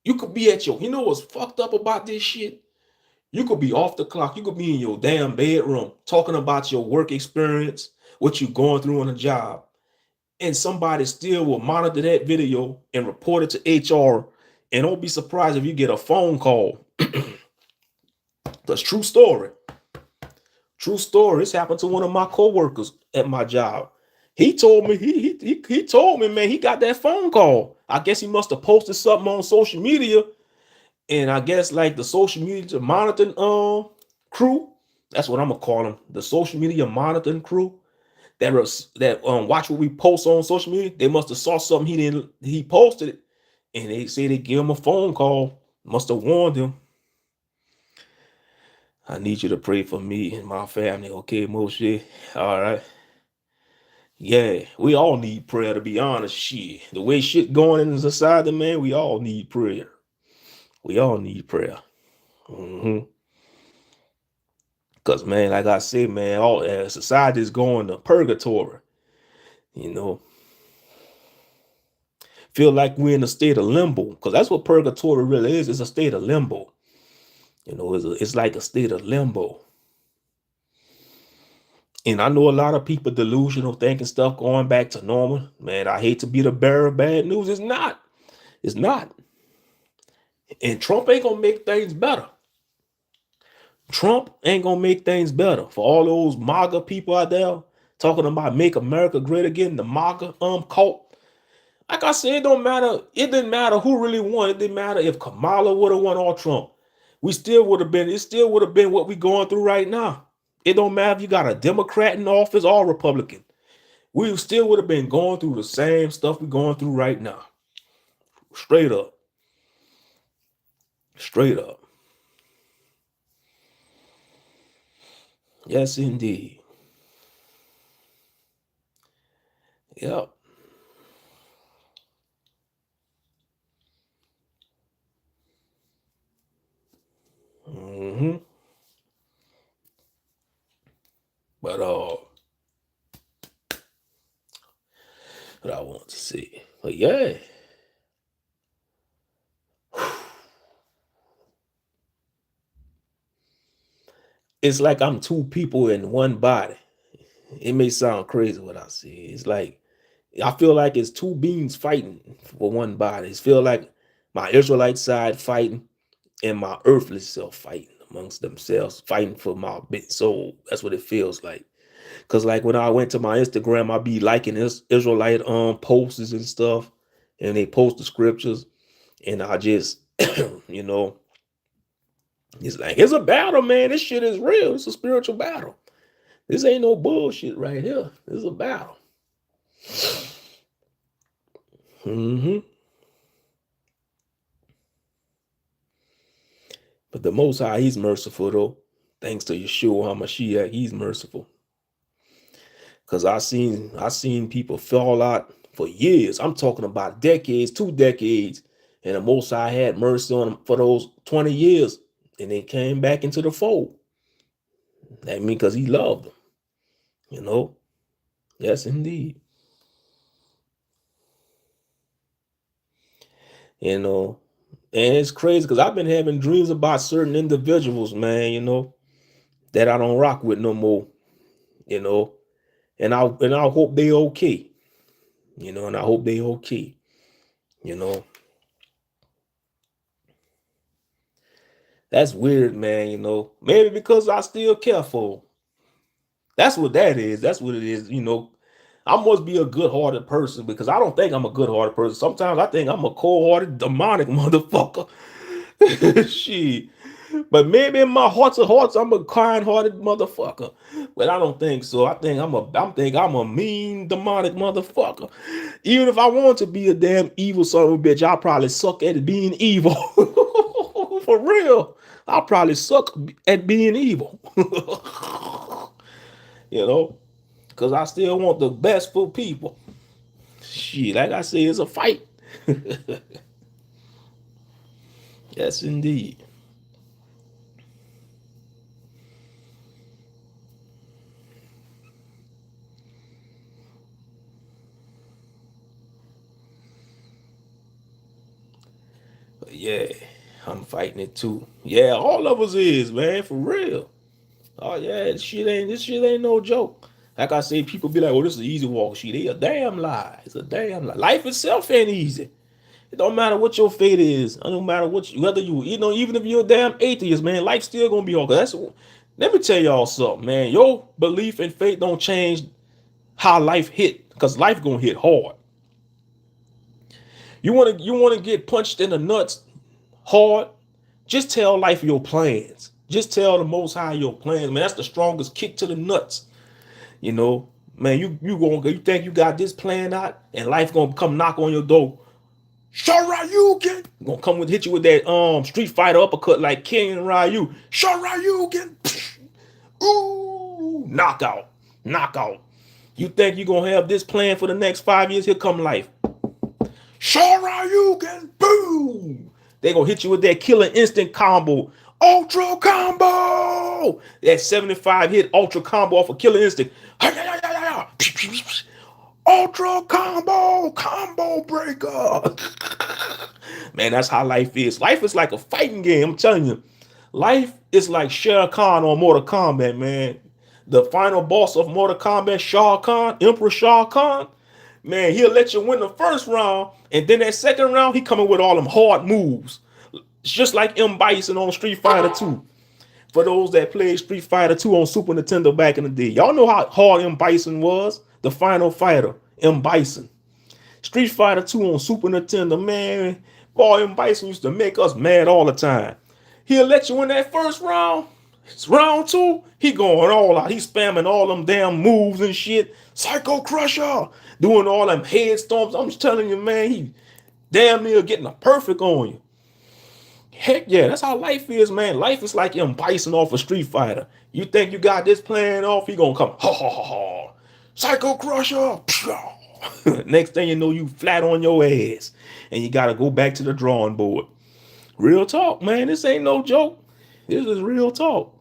you could be at your, you know what's fucked up about this shit? You could be off the clock. You could be in your damn bedroom talking about your work experience, what you're going through on a job. And somebody still will monitor that video and report it to HR. And don't be surprised if you get a phone call That's true story. True story. This happened to one of my coworkers at my job. He told me he told me, man, he got that phone call. I guess he must have posted something on social media, and I guess like the social media monitoring crew. That's what I'm gonna call them. The social media monitoring crew that watch what we post on social media. They must have saw something he posted it, and they say they give him a phone call. Must have warned him. I need you to pray for me and my family, okay, Moshe? All right. Yeah, we all need prayer, to be honest. Shit. The way shit going in society, man, we all need prayer. We all need prayer. Because, man, like I said, man, all society is going to purgatory. You know, feel like we're in a state of limbo. Because that's what purgatory really is. It's a state of limbo. You know, it's like a state of limbo. And I know a lot of people delusional, thinking stuff going back to normal. Man, I hate to be the bearer of bad news. It's not. It's not. And Trump ain't gonna make things better. Trump ain't gonna make things better for all those MAGA people out there talking about make America great again. The MAGA cult. Like I said, it don't matter. It didn't matter who really won. It didn't matter if Kamala would have won or Trump. We still would have been. It still would have been what we going through right now. It don't matter if you got a Democrat in office or Republican. We still would have been going through the same stuff we're going through right now. Straight up. Straight up. Yes, indeed. Yep. But what I want to see. But yeah. It's like I'm two people in one body. It may sound crazy what I say. It's like I feel like it's two beings fighting for one body. It feel like my Israelite side fighting and my earthly self fighting amongst themselves, fighting for my bit soul. That's what it feels like. Cause like when I went to my Instagram, I be liking Israelite posts and stuff, and they post the scriptures, and I just you know, it's like it's a battle, man. This shit is real. It's a spiritual battle. This ain't no bullshit right here. This is a battle. But the Most High, He's merciful though. Thanks to Yeshua HaMashiach, He's merciful. Cause I seen people fall out for years. I'm talking about decades, 2 decades, and the Most High had mercy on them for those 20 years, and they came back into the fold. That means because He loved them, you know. Yes, indeed. You know, and it's crazy because I've been having dreams about certain individuals, man, you know, that I don't rock with no more, you know, and I hope they okay, you know, and I hope they okay, you know. That's weird, man, you know. Maybe because I still care for them. That's what that is. That's what it is, you know. I must be a good-hearted person because I don't think I'm a good-hearted person. Sometimes I think I'm a cold-hearted, demonic motherfucker. Shit. But maybe in my hearts of hearts, I'm a kind-hearted motherfucker. But I don't think so. I think I'm a mean, demonic motherfucker. Even if I want to be a damn evil son of a bitch, I'll probably suck at being evil. For real. I'll probably suck at being evil. You know? Because I still want the best for people. Shit, like I say, it's a fight. Yes, indeed. But yeah, I'm fighting it too. Yeah, all of us is, man, for real. Oh yeah, this shit ain't no joke. Like I say, people be like, "Oh, this is an easy walk." Shit, they a damn lie. It's a damn lie. Life itself ain't easy. It don't matter what your fate is. It don't matter whether even if you're a damn atheist, man, life's still gonna be hard. Let me tell y'all something, man. Your belief in fate don't change how life hit, because life gonna hit hard. You wanna get punched in the nuts hard? Just tell life your plans. Just tell the Most High your plans, man. That's the strongest kick to the nuts. You know, man. You think you got this plan out, and life gonna come knock on your door. Shoryuken gonna come with hit you with that Street Fighter uppercut like King and Ryu. Shoryuken, ooh, knockout. You think you gonna have this plan for the next 5 years? Here come life. Shoryuken, boom. They gonna hit you with that killer instant combo, ultra combo. That 75 hit ultra combo off a killer instinct. Ultra combo breaker. Man, that's how life is. Life is like a fighting game. I'm telling you, life is like Shah Khan on Mortal Kombat, man. The final boss of Mortal Kombat, Shah Khan, Emperor Shah Khan. Man, he'll let you win the first round, and then that second round, he coming with all them hard moves. It's just like M. Bison on Street Fighter 2. For those that played Street Fighter 2 on Super Nintendo back in the day, y'all know how hard M. Bison was. The final fighter, M. Bison. Street Fighter 2 on Super Nintendo, man. Boy, M. Bison used to make us mad all the time. He'll let you win that first round. It's round 2, he going all out. He's spamming all them damn moves and shit. Psycho Crusher. Doing all them head stomps. I'm just telling you, man, he damn near getting a perfect on you. Heck yeah, that's how life is, man. Life is like M. Bison off a Street Fighter. You think you got this plan off, he gonna come. Ha ha ha ha. Psycho Crusher. Next thing you know, you flat on your ass. And you gotta go back to the drawing board. Real talk, man. This ain't no joke. This is real talk.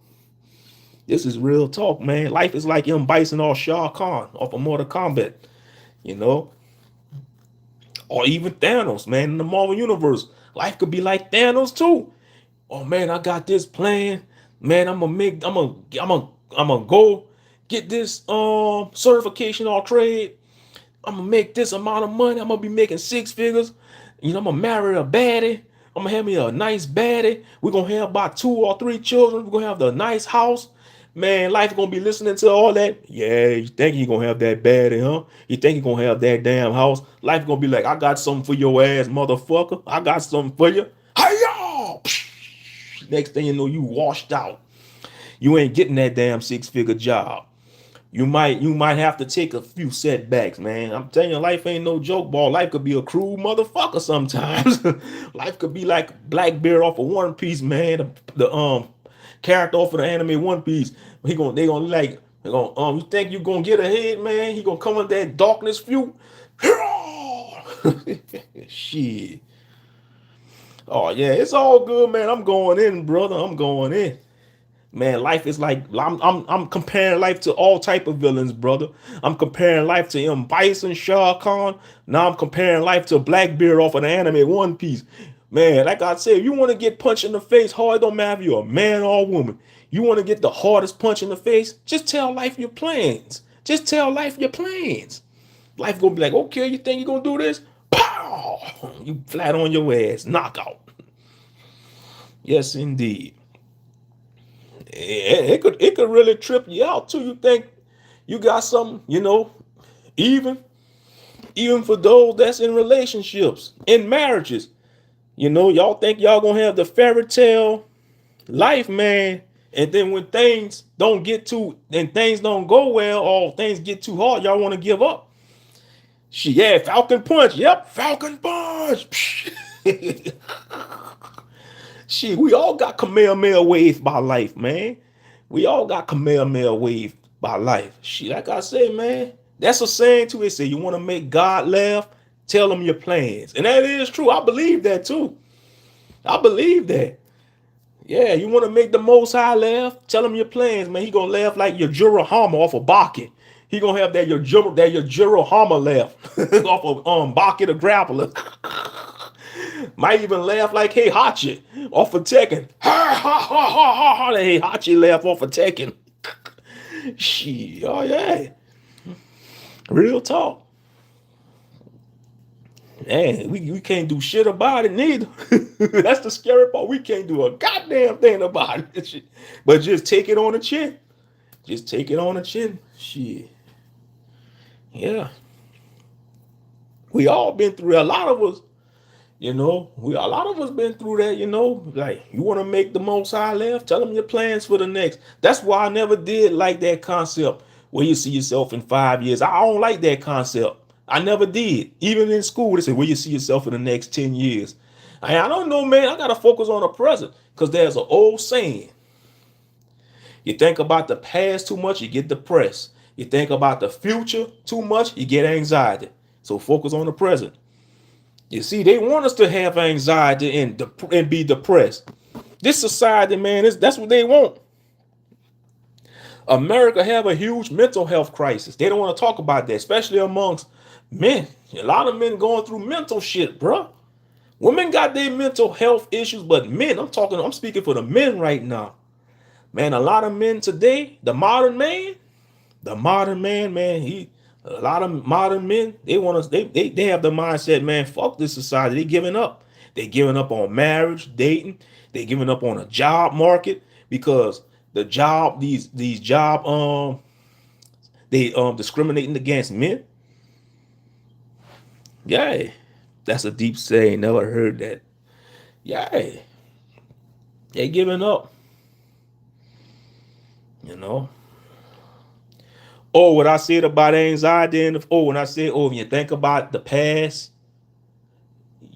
This is real talk, man. Life is like M. Bison or Shah Khan off of Mortal Kombat. You know? Or even Thanos, man, in the Marvel Universe. Life could be like Thanos too. Oh man, I got this plan. Man, I'm gonna go get this certification or trade. I'm gonna make this amount of money. I'm gonna be making 6 figures. You know, I'm gonna marry a baddie. I'm gonna have me a nice baddie. We're gonna have about 2 or 3 children. We're gonna have the nice house. Man, life gonna be listening to all that. Yeah, you think you're gonna have that baddie, huh? You think you're gonna have that damn house? Life gonna be like, I got something for your ass, motherfucker. I got something for you. Hi-ya! Next thing you know, you washed out. You ain't getting that damn 6-figure job. You might have to take a few setbacks, man. I'm telling you, life ain't no joke, ball. Life could be a cruel motherfucker sometimes. Life could be like Blackbeard off of One Piece, man. The character off of the anime One Piece. You think you gonna get ahead, man? He gonna come with that darkness view. Shit. Oh yeah, it's all good, man. I'm going in, brother. I'm going in. Man, life is like I'm comparing life to all type of villains, brother. I'm comparing life to M. Bison, Shah Khan. Now I'm comparing life to Blackbeard off of the anime One Piece. Man, like I said, if you want to get punched in the face hard, it don't matter if you're a man or a woman. You want to get the hardest punch in the face, just tell life your plans. Just tell life your plans. Life gonna be like, okay, you think you're gonna do this? Pow! You flat on your ass, knockout. Yes, indeed. It could really trip you out too. You think you got something, even for those that's in relationships, in marriages. Y'all think y'all gonna have the fairy tale life, man. And then when things don't go well, or things get too hard, y'all want to give up. Yeah, Falcon Punch. Yep, Falcon Punch. Shit, we all got Kamehameha waved by life, man. We all got Kamehameha waved by life. Shit, like I said, man, that's a saying too. It say you want to make God laugh, tell him your plans. And that is true. I believe that too. I believe that. Yeah, you want to make the Most High laugh, tell him your plans, man. He gonna laugh like your Hama off of Baki. He gonna have that your Hama laugh off of Baki the Grappler. Might even laugh like Heihachi off of Tekken. Ha ha ha ha ha ha. Heihachi laugh off of Tekken. Shit, oh yeah. Real talk. Man, we can't do shit about it neither. That's the scary part. We can't do a goddamn thing about it. But just take it on the chin. Just take it on the chin. Shit. Yeah. We all been through it. A lot of us, a lot of us been through that. Like, you want to make the most high left, tell them your plans for the next. That's why I never did like that concept where you see yourself in 5 years. I don't like that concept. I never did. Even in school, they say, where you see yourself in the next 10 years. I don't know, man. I got to focus on the present, because there's an old saying. You think about the past too much, you get depressed. You think about the future too much, you get anxiety. So focus on the present. You see, they want us to have anxiety and be depressed. This society, man, that's what they want. America have a huge mental health crisis. They don't want to talk about that, especially amongst men. A lot of men going through mental shit, bro. Women got their mental health issues, but men, I'm speaking for the men right now. Man, a lot of men today, the modern man, man, a lot of modern men, they want us, they have the mindset, man, fuck this society. They giving up. They giving up on marriage, dating. They giving up on a job market, because the job, these job, they discriminating against men. Yeah, that's a deep saying. Never heard that. Yeah, they giving up. You know. Oh, what I said about anxiety, and when I said, when you think about the past,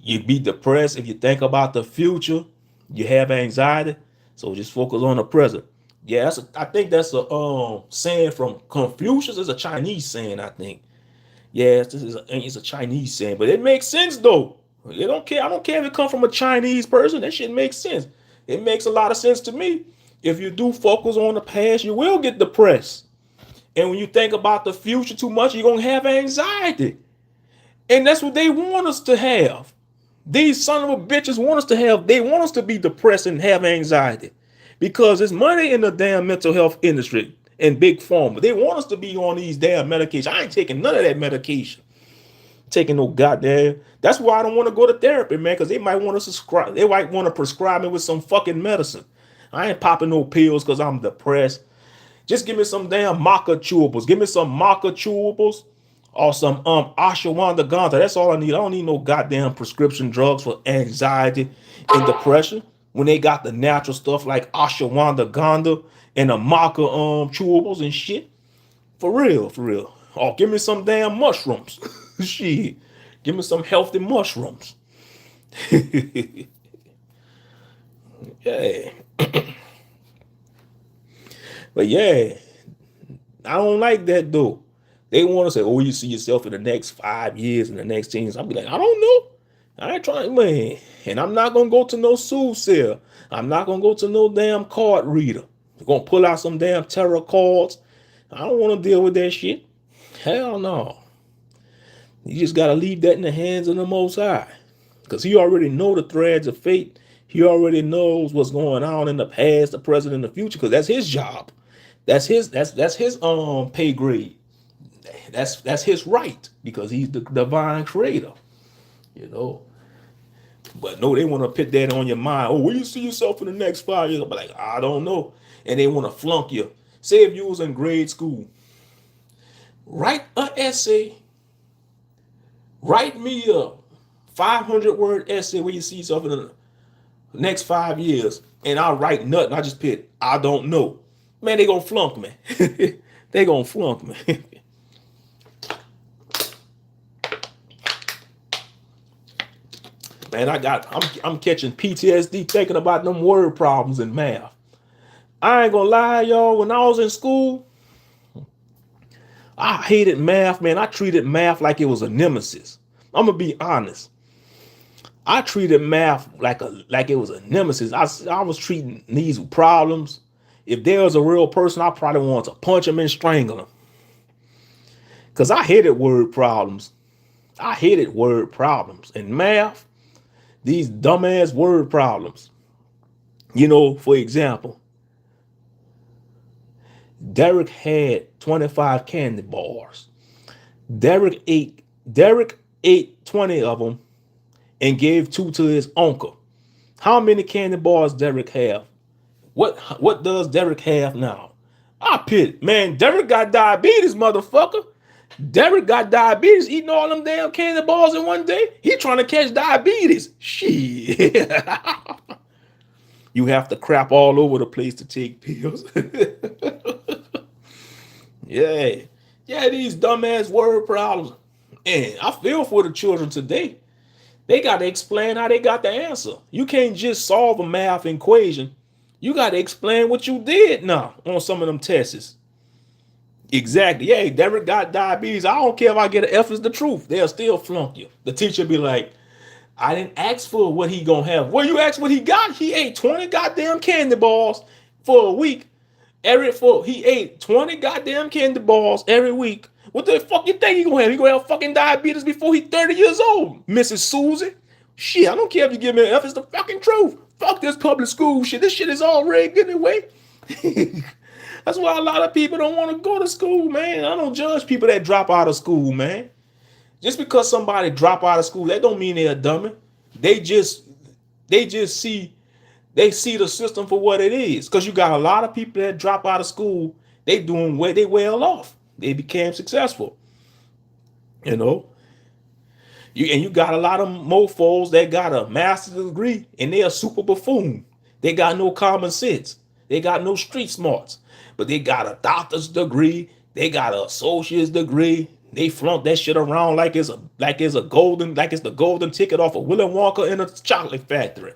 you be depressed. If you think about the future, you have anxiety. So just focus on the present. Yeah, I think that's a saying from Confucius. It's a Chinese saying, I think. Yeah, it's a Chinese saying, but it makes sense though. You don't care. I don't care if it comes from a Chinese person. That shit makes sense. It makes a lot of sense to me. If you do focus on the past, you will get depressed. And when you think about the future too much, you're gonna have anxiety. And that's what they want us to have. These son of a bitches want us to have, they want us to be depressed and have anxiety. Because there's money in the damn mental health industry and big pharma. They want us to be on these damn medications. I ain't taking none of that medication. Taking no goddamn. That's why I don't want to go to therapy, man, because they might want to subscribe. They might want to prescribe me with some fucking medicine. I ain't popping no pills because I'm depressed. Just give me some damn maca chewables. Give me some maca chewables or some ashwagandha. That's all I need. I don't need no goddamn prescription drugs for anxiety and depression. When they got the natural stuff like ashwagandha and the maca chewables and shit. For real, for real. Oh, give me some damn mushrooms. Shit. Give me some healthy mushrooms. Yeah. But yeah, I don't like that though. They want to say, oh, you see yourself in the next 5 years, in the next 10 years. I'll be like, I don't know. I ain't trying, man. And I'm not going to go to no soothsayer. I'm not going to go to no damn card reader. I'm going to pull out some damn tarot cards. I don't want to deal with that shit. Hell no. You just got to leave that in the hands of the Most High. Because he already know the threads of fate. He already knows what's going on in the past, the present, and the future. Because that's his job. That's his pay grade. That's his right, because he's the divine creator, But no, they want to put that on your mind. Oh, where you see yourself in the next 5 years? I'm like, I don't know. And they want to flunk you. Say if you was in grade school, write an essay. Write me a 500-word essay where you see yourself in the next 5 years. And I'll write nothing. I just put, I don't know. Man, they gonna flunk me. They gonna flunk me. Man, I'm catching PTSD thinking about them word problems in math. I ain't gonna lie, y'all. When I was in school, I hated math, man. I treated math like it was a nemesis. I'm gonna be honest. I treated math like it was a nemesis. I was treating these problems. If there was a real person, I probably wanted to punch him and strangle him. Because I hated word problems. I hated word problems. In math, these dumbass word problems. For example, Derek had 25 candy bars. Derek ate 20 of them and gave 2 to his uncle. How many candy bars Derek have? What does Derek have now? I pit, man, Derek got diabetes, motherfucker. Derek got diabetes eating all them damn candy bars in one day. He trying to catch diabetes. Shit. You have to crap all over the place to take pills. Yeah. Yeah, these dumbass word problems. And I feel for the children today. They got to explain how they got the answer. You can't just solve a math equation. You got to explain what you did now on some of them tests. Exactly. Yeah, Derek got diabetes. I don't care if I get an F is the truth. They'll still flunk you. The teacher be like, I didn't ask for what he gonna have. Well, you asked what he got. He ate 20 goddamn candy bars for a week. He ate 20 goddamn candy bars every week. What the fuck you think he gonna have? He gonna have fucking diabetes before he's 30 years old, Mrs. Susie. Shit, I don't care if you give me an F. It's the fucking truth. Fuck this public school shit. This shit is all rigged anyway. That's why a lot of people don't want to go to school, man. I don't judge people that drop out of school, man. Just because somebody drop out of school, that don't mean they're a dummy. They just see the system for what it is. Because you got a lot of people that drop out of school, they well off. They became successful. You know. You got a lot of mofos that got a master's degree and they're a super buffoon. They got no common sense. They got no street smarts. But they got a doctor's degree. They got an associate's degree. They flaunt that shit around like it's the golden ticket off of Willy Wonka in a chocolate factory.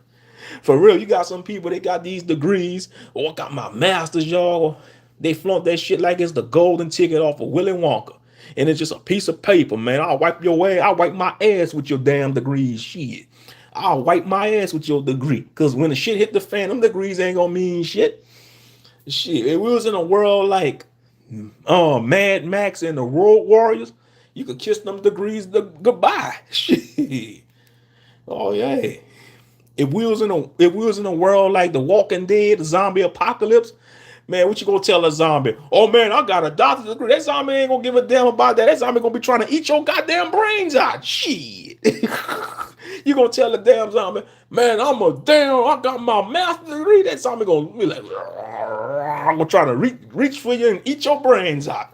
For real, you got some people, they got these degrees. Oh, I got my master's, y'all. They flaunt that shit like it's the golden ticket off of Willy Wonka. And it's just a piece of paper, man. I'll wipe my ass with your damn degrees. Shit. I'll wipe my ass with your degree. Because when the shit hit the fan, them degrees ain't gonna mean shit. Shit, if we was in a world like Mad Max and the Road Warriors, you could kiss them degrees goodbye. Shit. Oh yeah. If we was in a world like The Walking Dead, the zombie apocalypse, man, what you gonna tell a zombie? Oh man, I got a doctor's degree. That zombie ain't gonna give a damn about that. That zombie gonna be trying to eat your goddamn brains out. Shit. You gonna tell the damn zombie, man, I got my master's degree. That zombie gonna be like, I'm gonna try to reach for you and eat your brains out.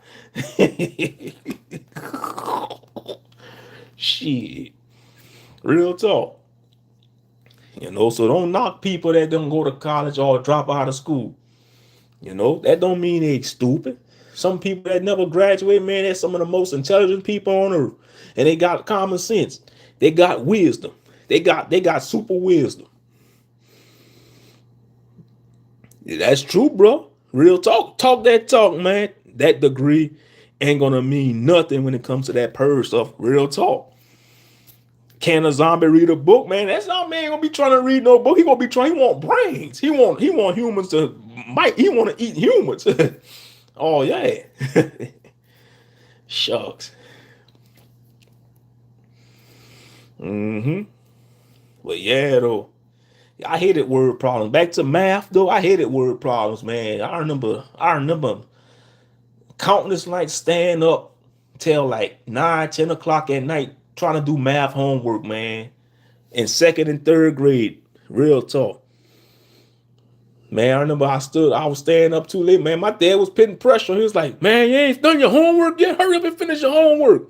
Shit. Real talk. You know, so don't knock people that don't go to college or drop out of school. You know, that don't mean they stupid. Some people that never graduate, man, they're some of the most intelligent people on earth. And they got common sense. They got wisdom. They got super wisdom. That's true, bro. Real talk. Talk that talk, man. That degree ain't gonna mean nothing when it comes to that purge stuff. Real talk. Can a zombie read a book, man? That zombie ain't gonna be trying to read no book. He want brains. He want humans to he want to eat humans. Oh yeah. Shucks. But yeah, though. I hated word problems. Back to math, though. I hated word problems, man. I remember countless nights staying up till like 9, 10 o'clock at night trying to do math homework, man. In second and third grade. Real talk. Man, I remember I was staying up too late, man. My dad was putting pressure. He was like, man, you ain't done your homework yet? Hurry up and finish your homework.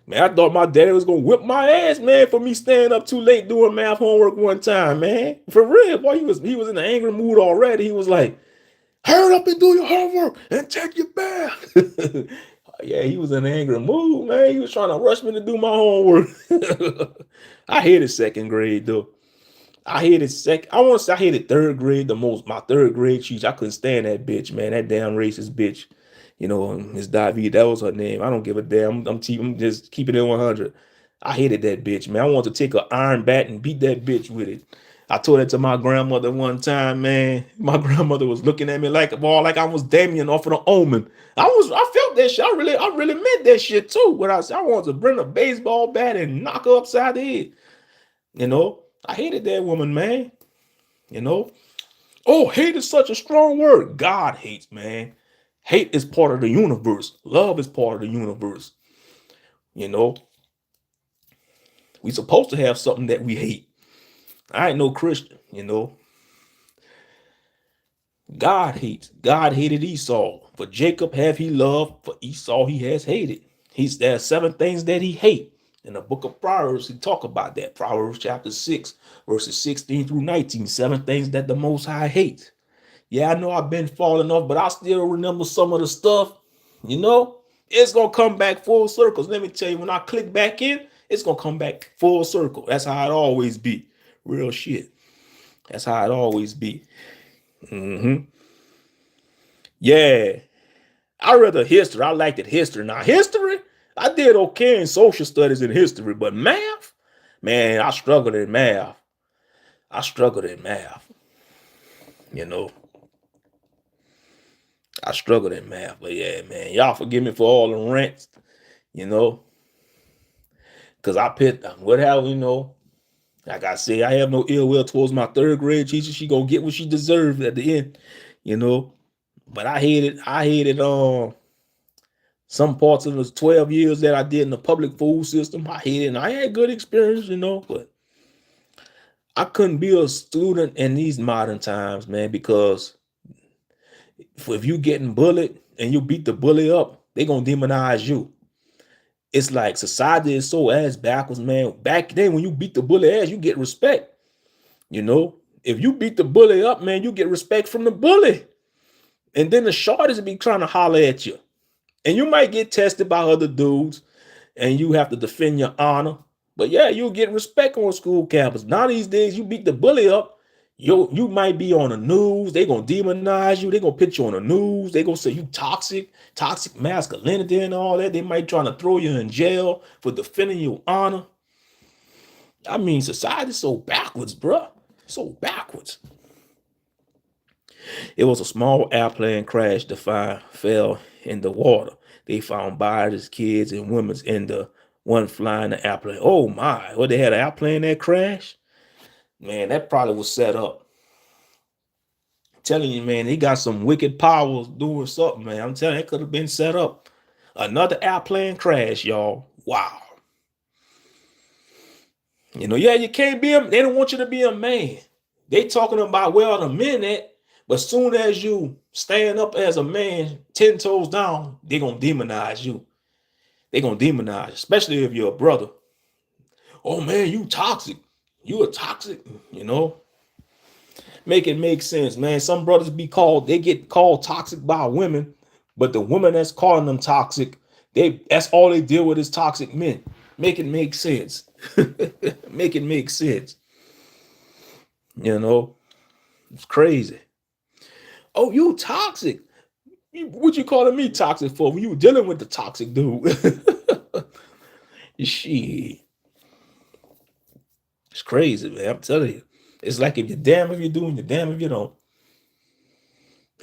Man, I thought my daddy was gonna whip my ass, man, for me staying up too late doing math homework one time, man. For real, boy, he was in an angry mood already. He was like, hurry up and do your homework and take your bath. Yeah, he was in an angry mood, man. He was trying to rush me to do my homework. I hated second grade, though. I hated third grade the most. My third grade teacher, I couldn't stand that bitch, man. That damn racist bitch. You know, Miss Davy, that was her name. I don't give a damn. I'm just keeping it 100. I hated that bitch, man. I wanted to take an iron bat and beat that bitch with it. I told that to my grandmother one time, man. My grandmother was looking at me like I was Damien off of The Omen. I felt that shit. I really meant that shit too. When I said I wanted to bring a baseball bat and knock her upside the head. You know, I hated that woman, man. You know. Oh, hate is such a strong word. God hates, man. Hate is part of the universe. Love is part of the universe. You know. We supposed to have something that we hate. I ain't no Christian, you know. God hates. God hated Esau. For Jacob have he loved, for Esau he has hated. There are 7 things that he hate. In the book of Proverbs, he talk about that. Proverbs chapter 6, verses 16 through 19. 7 things that the Most High hates. Yeah, I know I've been falling off, but I still remember some of the stuff. You know, it's going to come back full circles. Let me tell you, when I click back in, it's going to come back full circle. That's how it always be. Real shit. That's how it always be. Yeah. I read the history. I liked it history. Now, history, I did okay in social studies and history, but math, man, I struggled in math. I struggled in math. You know, I struggled in math. But yeah, man, y'all forgive me for all the rants, you know, because I picked, whatever, you know, like I say, I have no ill will towards my 3rd grade teacher. She gonna get what she deserved at the end, you know. But I hated some parts of the 12 years that I did in the public food system. I hated it, and I had good experience, you know, but I couldn't be a student in these modern times, man, because if you getting bullied and you beat the bully up, they gonna demonize you. It's like society is so ass backwards, man. Back then, when you beat the bully ass, you get respect. You know, if you beat the bully up, man, you get respect from the bully. And then the shorties be trying to holler at you. And you might get tested by other dudes and you have to defend your honor. But yeah, you'll get respect on school campus. Now these days, you beat the bully up, you might be on the news. They're going to demonize you. They're going to put you on the news. They're going to say you toxic masculinity and all that. They might try to throw you in jail for defending your honor. I mean, society's so backwards, bruh. So backwards. It was a small airplane crash. The fire fell in the water. They found bodies, kids, and women in the one flying the airplane. Oh my, what, they had an airplane that crashed? Man, that probably was set up. I'm telling you, man, he got some wicked powers doing something, man. I'm telling you, it could have been set up. Another airplane crash, y'all. Wow. You know, yeah, you can't be they don't want you to be a man. They talking about where are the men at, but soon as you stand up as a man, 10 toes down, they're going to demonize you. They're going to demonize, especially if you're a brother. Oh, man, you toxic. You are toxic, you know. Make it make sense, man. Some brothers they get called toxic by women, but the woman that's calling them toxic, that's all they deal with is toxic men. Make it make sense. Make it make sense. You know, it's crazy. Oh, you toxic. What you calling me toxic for? When you dealing with the toxic dude. Shit. It's crazy, man. I'm telling you. It's like if you're damn if you do and you're damn if you don't.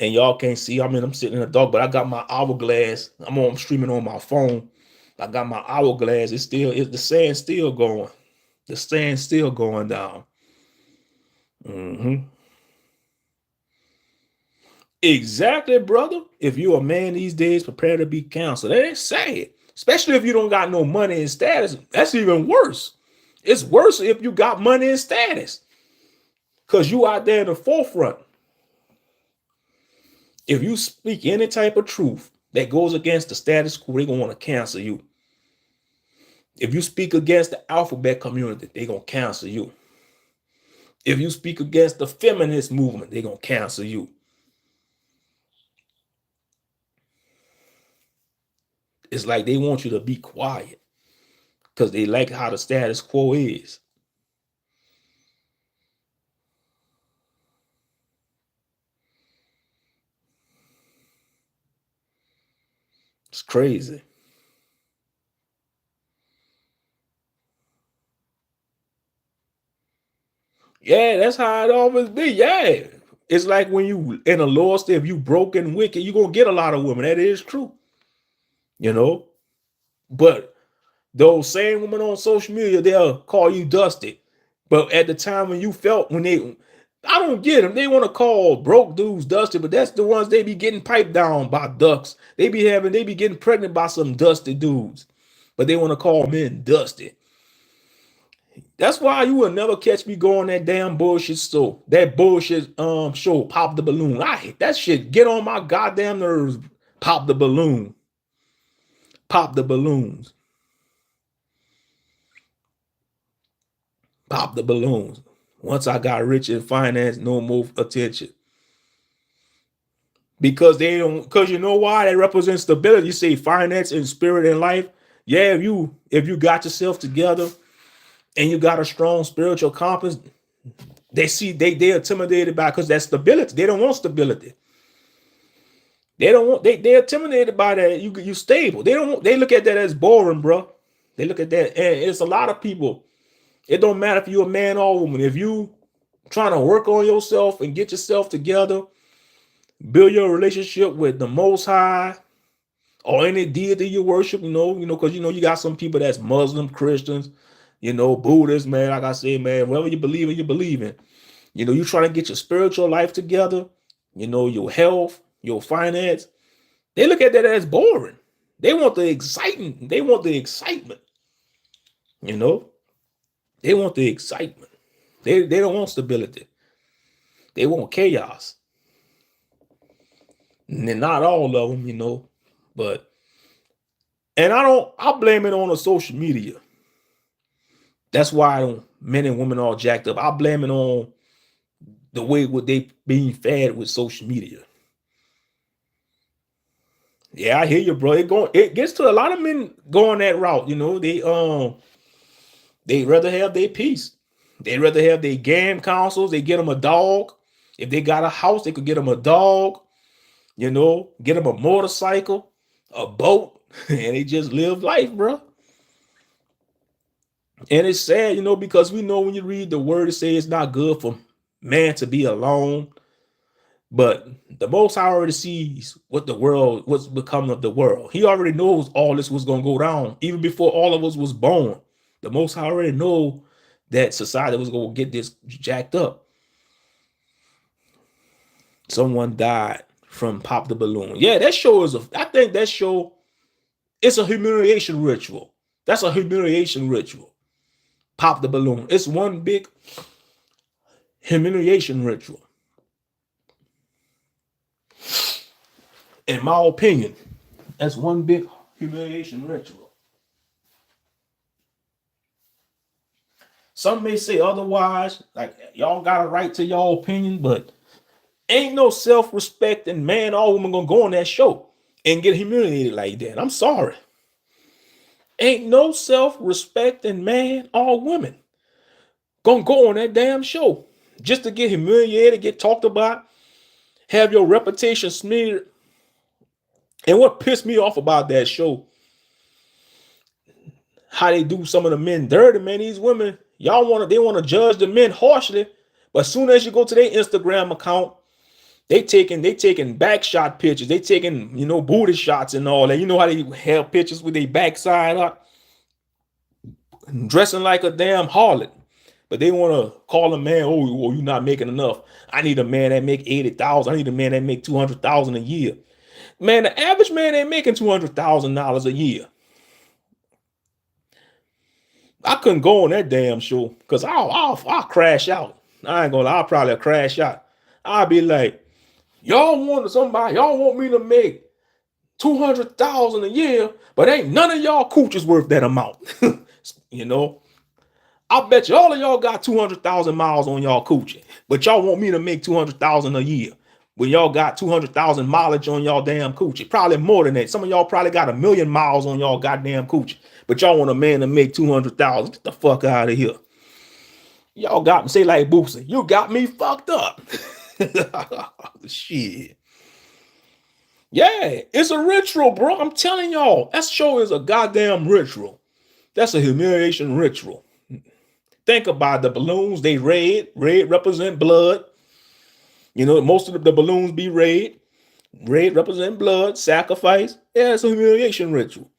And y'all can't see. I mean, I'm sitting in the dark, but I got my hourglass. I'm streaming on my phone. I got my hourglass. The sand's still going. The sand's still going down. Exactly, brother. If you're a man these days, prepare to be counseled. That ain't sad. Especially if you don't got no money and status. That's even worse. It's worse if you got money and status. Because you out there in the forefront. If you speak any type of truth that goes against the status quo, they're going to want to cancel you. If you speak against the alphabet community, they're going to cancel you. If you speak against the feminist movement, they're going to cancel you. It's like they want you to be quiet because they like how the status quo is. It's crazy. Yeah, that's how it always be. Yeah. It's like when you in a lower state, if you broke and wicked, you're going to get a lot of women. That is true. You know? But those same women on social media, they'll call you dusty. But at the time when you felt, I don't get them. They want to call broke dudes dusty, but that's the ones they be getting piped down by ducks. They be getting pregnant by some dusty dudes. But they want to call men dusty. That's why you will never catch me going that damn bullshit show. That bullshit show, Pop the Balloon. I hate that shit. Get on my goddamn nerves. Pop the balloon. Pop the balloons. Pop the balloons. Once I got rich in finance, no more attention. Because they don't, because you know why? They represent stability. You say finance and spirit in life. Yeah, if you got yourself together and you got a strong spiritual compass, they're intimidated by, because that's stability. They don't want stability. They're intimidated by that. You stable. They look at that as boring, bro. They look at that, and it's a lot of people. It don't matter if you're a man or a woman. If you trying to work on yourself and get yourself together, build your relationship with the Most High or any deity you worship, because you got some people that's Muslim, Christians, Buddhists, man. Like I said, man, whatever you believe in, you believe in. You trying to get your spiritual life together, your health, your finance. They look at that as boring. They want the excitement. They want the excitement. They want the excitement. They don't want stability. They want chaos. And not all of them, but, and I blame it on the social media. That's why men and women are jacked up. I blame it on the way what they being fed with social media. Yeah, I hear you, bro. It gets to a lot of men going that route. They rather have their peace. They rather have their game consoles. They get them a dog. If they got a house, they could get them a dog. Get them a motorcycle, a boat, and they just live life, bro. And it's sad, because we know when you read the word, it says it's not good for man to be alone. But the Most High already sees what's become of the world. He already knows all this was going to go down. Even before all of us was born, the Most High already know that society was going to get this jacked up. Someone died from Pop the Balloon. Yeah, that show I think that show, it's a humiliation ritual. That's a humiliation ritual. Pop the balloon. It's one big humiliation ritual. In my opinion, that's one big humiliation ritual. Some may say otherwise, like y'all got a right to your opinion, but ain't no self-respecting man or woman gonna go on that show and get humiliated like that. I'm sorry. Ain't no self-respecting man or woman gonna go on that damn show just to get humiliated, get talked about, have your reputation smeared. And what pissed me off about that show, how they do some of the men dirty, man. These women, they want to judge the men harshly, but as soon as you go to their Instagram account, they taking back shot pictures. They taking, booty shots and all that. You know how they have pictures with their backside up, dressing like a damn harlot. But they want to call a man, oh, you're not making enough. I need a man that make 80,000. I need a man that make 200,000 a year. Man, the average man ain't making $200,000 a year. I couldn't go on that damn show because I'll crash out. I ain't gonna lie, I'll probably crash out. I'll be like, y'all want me to make 200,000 a year, but ain't none of y'all cooches worth that amount. I bet you all of y'all got 200,000 miles on y'all coochie, but y'all want me to make 200,000 a year when y'all got 200,000 mileage on y'all damn coochie. Probably more than that. Some of y'all probably got 1,000,000 miles on y'all goddamn coochie, but y'all want a man to make 200,000. Get the fuck out of here. Y'all got me, say like Boosie, you got me fucked up. Shit. Yeah, it's a ritual, bro. I'm telling y'all, that show is a goddamn ritual. That's a humiliation ritual. Think about the balloons. They red. Red represent blood. Most of the balloons be red. Red represent blood, sacrifice. Yeah, it's a humiliation ritual.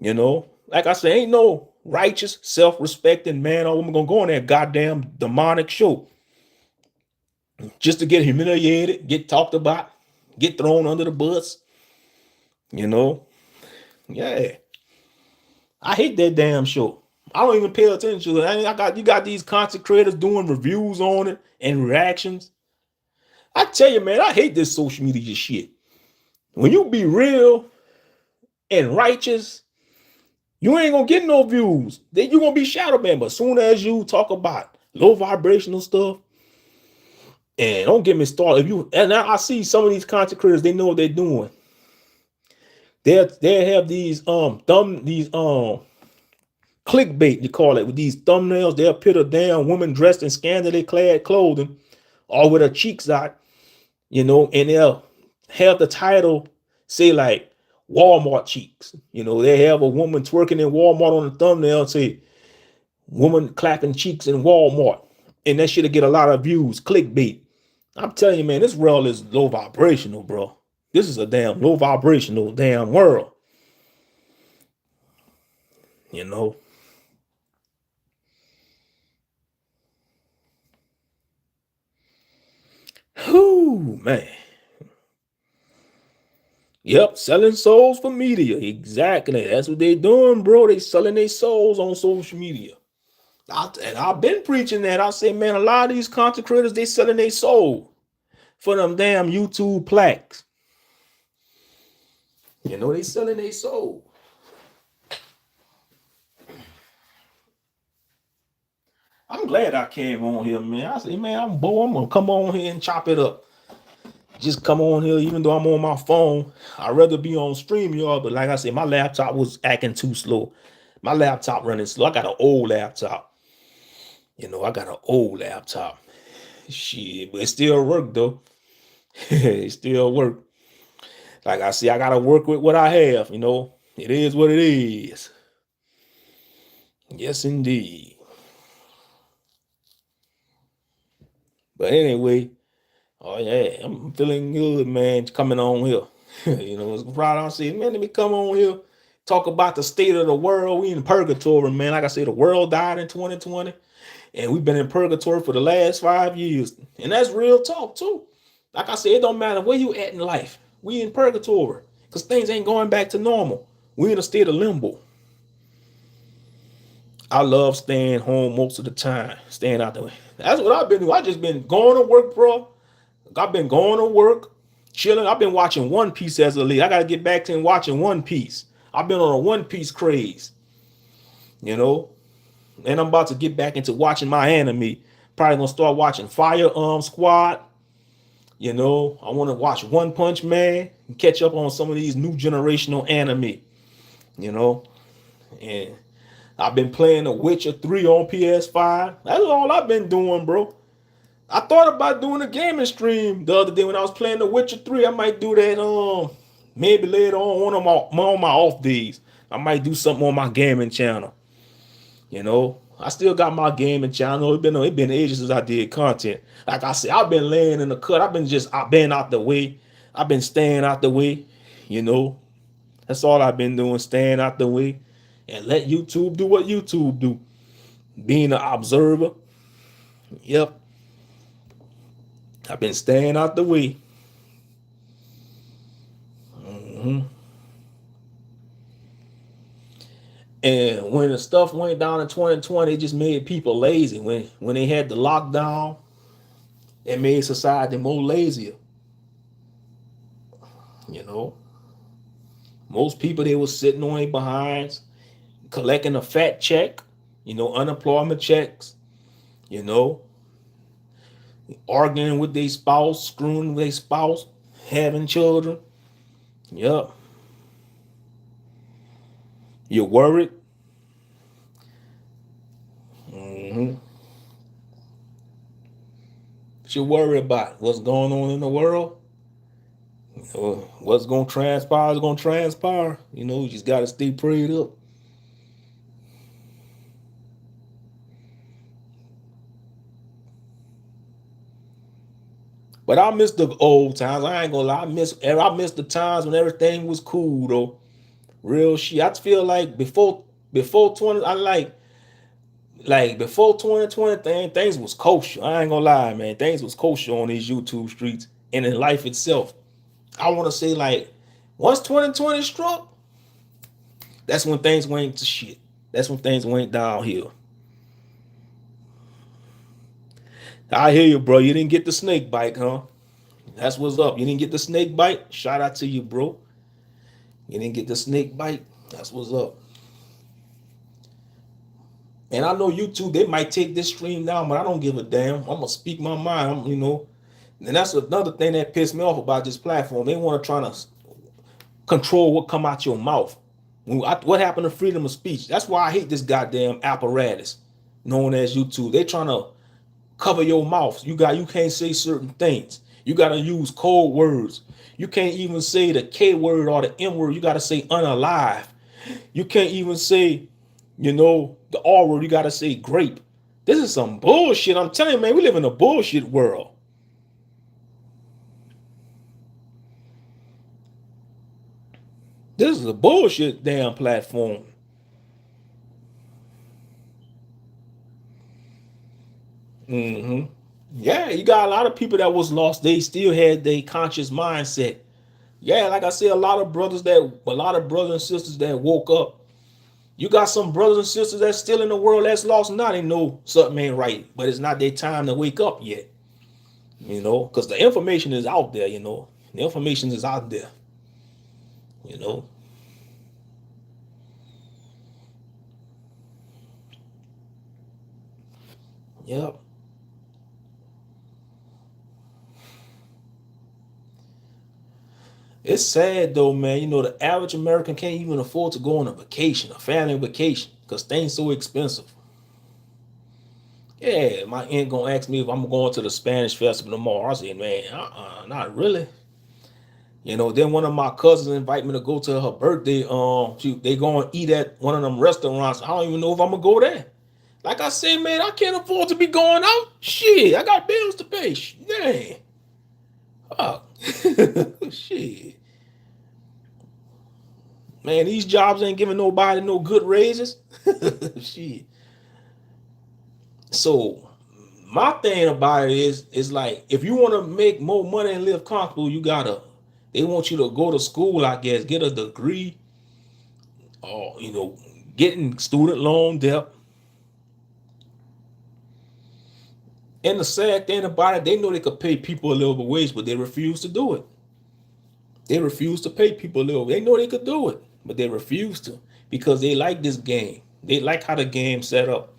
Like I say, ain't no righteous, self-respecting man or woman gonna go on that goddamn demonic show just to get humiliated, get talked about, get thrown under the bus. Yeah. I hate that damn show. I don't even pay attention to it. You got these content creators doing reviews on it and reactions. I tell you, man, I hate this social media shit. When you be real and righteous, you ain't gonna get no views. Then you gonna be shadow banned. But as soon as you talk about low vibrational stuff, and don't get me started. If you and now I see some of these content creators, they know what they're doing. They have these clickbait, you call it, with these thumbnails. They'll put a damn woman dressed in scantily clad clothing or with her cheeks out, and they'll have the title say like Walmart cheeks. They have a woman twerking in Walmart on the thumbnail and say woman clapping cheeks in Walmart. And that shit'll get a lot of views, clickbait. I'm telling you, man, this world is low vibrational, bro. This is a damn low vibrational damn world. Whoo, man. Yep, selling souls for media. Exactly. That's what they doing, bro. They selling their souls on social media. And I've been preaching that. I say, man, a lot of these content creators, they selling their soul for them damn YouTube plaques. They selling their soul. I'm glad I came on here, man. I say, man, I'm bored. I'm gonna come on here and chop it up. Just come on here, even though I'm on my phone. I'd rather be on StreamYard, but like I said, my laptop was acting too slow. My laptop running slow. I got an old laptop. I got an old laptop. Shit, but it still work though. It still work. Like I say, I gotta work with what I have. It is what it is. Yes, indeed. But anyway, oh yeah, I'm feeling good, man. Coming on here, it's Friday. I say, man, let me come on here, talk about the state of the world. We in purgatory, man. Like I said, the world died in 2020, and we've been in purgatory for the last 5 years, and that's real talk too. Like I said, it don't matter where you at in life. We in purgatory because things ain't going back to normal. We in a state of limbo. I love staying home most of the time, staying out the way. That's what I've been doing. I just been going to work, bro. I've been going to work, chilling. I've been watching One Piece as a lead. I got to get back to watching One Piece. I've been on a One Piece craze, and I'm about to get back into watching my anime. Probably gonna start watching Fire Squad. I want to watch One Punch Man and catch up on some of these new generational anime. And I've been playing The Witcher 3 on PS5. That's all I've been doing, bro. I thought about doing a gaming stream the other day when I was playing The Witcher 3. I might do that maybe later on my off days. I might do something on my gaming channel. I still got my gaming channel. It been ages since I did content. Like I said, I've been laying in the cut. I've been out the way. I've been staying out the way. That's all I've been doing, staying out the way. And let YouTube do what YouTube do. Being an observer. Yep. I've been staying out the way. And when the stuff went down in 2020, it just made people lazy. When they had the lockdown, it made society more lazier. Most people, they were sitting on their behinds, collecting a fat check, unemployment checks, arguing with their spouse, screwing with their spouse, having children. Yep. You're worried. What you worry about? What's going on in the world? What's going to transpire is going to transpire. You just got to stay prayed up. But I miss the old times. I ain't gonna lie. I miss the times when everything was cool though. Real shit. I feel like before 20, before 2020 things was kosher. I ain't gonna lie, man. Things was kosher on these YouTube streets and in life itself. I want to say once 2020 struck, that's when things went to shit. That's when things went downhill. I hear you, bro. You didn't get the snake bite, huh? That's what's up. You didn't get the snake bite? Shout out to you, bro. You didn't get the snake bite? That's what's up. And I know YouTube, they might take this stream down, but I don't give a damn. I'm gonna speak my mind. And that's another thing that pissed me off about this platform. They want to try to control what come out your mouth. What happened to freedom of speech? That's why I hate this goddamn apparatus known as YouTube. They trying to cover your mouth. You can't say certain things. You gotta use code words. You can't even say the K word or the M word. You gotta say unalive. You can't even say, the R word. You gotta say grape. This is some bullshit. I'm telling you, man, we live in a bullshit world. This is a bullshit damn platform. Hmm. Yeah, you got a lot of people that was lost. They still had their conscious mindset. Yeah, like I said, a lot of brothers and sisters that woke up. You got some brothers and sisters that's still in the world that's lost now. They know something ain't right, but it's not their time to wake up yet. Because the information is out there. The information is out there. You know. Yep. It's sad though, man. The average American can't even afford to go on a vacation, a family vacation, because things so expensive. Yeah, my aunt gonna ask me if I'm going to the Spanish festival tomorrow. I said, man, not really. Then one of my cousins invite me to go to her birthday. They going to eat at one of them restaurants. I don't even know if I'm gonna go there. Like I said, man, I can't afford to be going out. Shit, I got bills to pay. Dang. Fuck. Shit. Man, these jobs ain't giving nobody no good raises. Shit. So my thing about it is like if you want to make more money and live comfortable, they want you to go to school, I guess, get a degree, or getting student loan debt. And the sad thing about it, they know they could pay people a livable wage, but they refuse to do it. They refuse to pay people a little. They know they could do it, but they refuse to because they like this game. They like how the game's set up.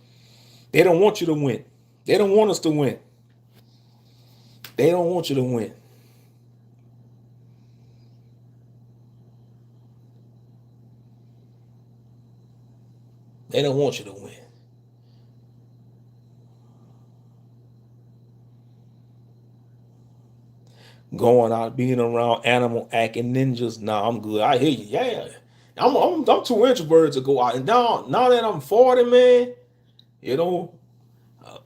They don't want you to win. They don't want us to win. They don't want you to win. They don't want you to win. Going out, being around animal acting ninjas. Nah, I'm good. I hear you. Yeah. I'm too introverted to go out. And now that I'm 40, man, you know,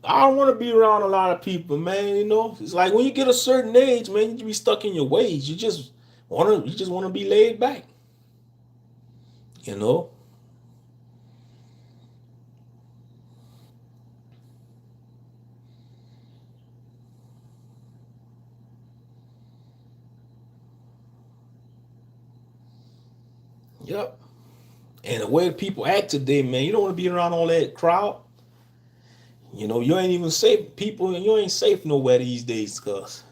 I don't want to be around a lot of people, man. It's like when you get a certain age, man, you be stuck in your ways. You just wanna be laid back. You know. Yep. And the way people act today, man, you don't want to be around all that crowd. You ain't even safe, people, and you ain't safe nowhere these days, cause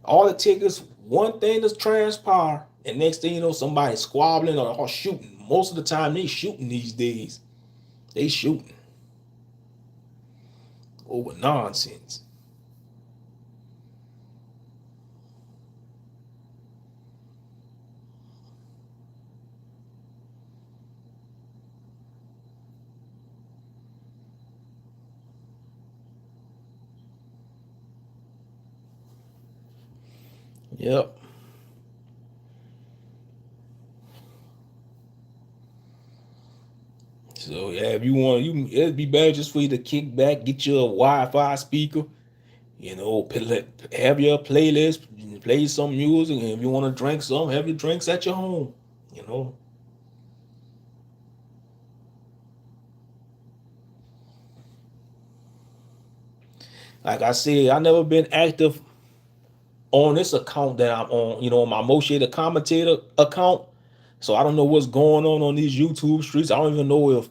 all it takes is one thing to transpire, and next thing you know, somebody squabbling or shooting. Most of the time, they shooting these days. They shooting over nonsense. Yep. So yeah, if you want, it'd be better just for you to kick back, get your Wi-Fi speaker, have your playlist, play some music, and if you want to drink some, have your drinks at your home. You know, like I said, I never been active on this account that I'm on. On my Moshe the Commentator account. So I don't know what's going on these YouTube streets. I don't even know if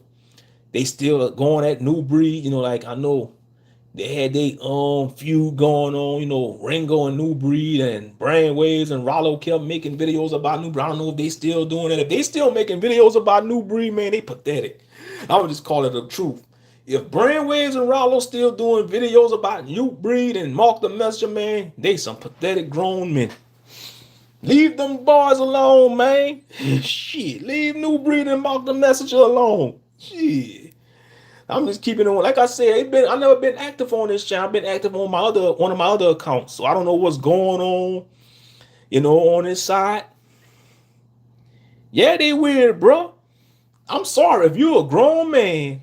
They still going at New Breed. You know, like I know they had their feud going on. You know, Ringo and New Breed and Brainwaves and Rollo kept making videos about New Breed. I don't know if they still doing it. If they still making videos about New Breed, man, they pathetic. I would just call it the truth. If Brainwaves and Rollo still doing videos about New Breed and Mark the Messenger, man, they some pathetic grown men. Leave them boys alone, man. Shit, leave New Breed and Mark the Messenger alone. Shit. I'm just keeping it on. Like I said, I never been active on this channel. I've been active on one of my other accounts. So I don't know what's going on, you know, on this side. Yeah, they weird, bro. I'm sorry. If you're a grown man,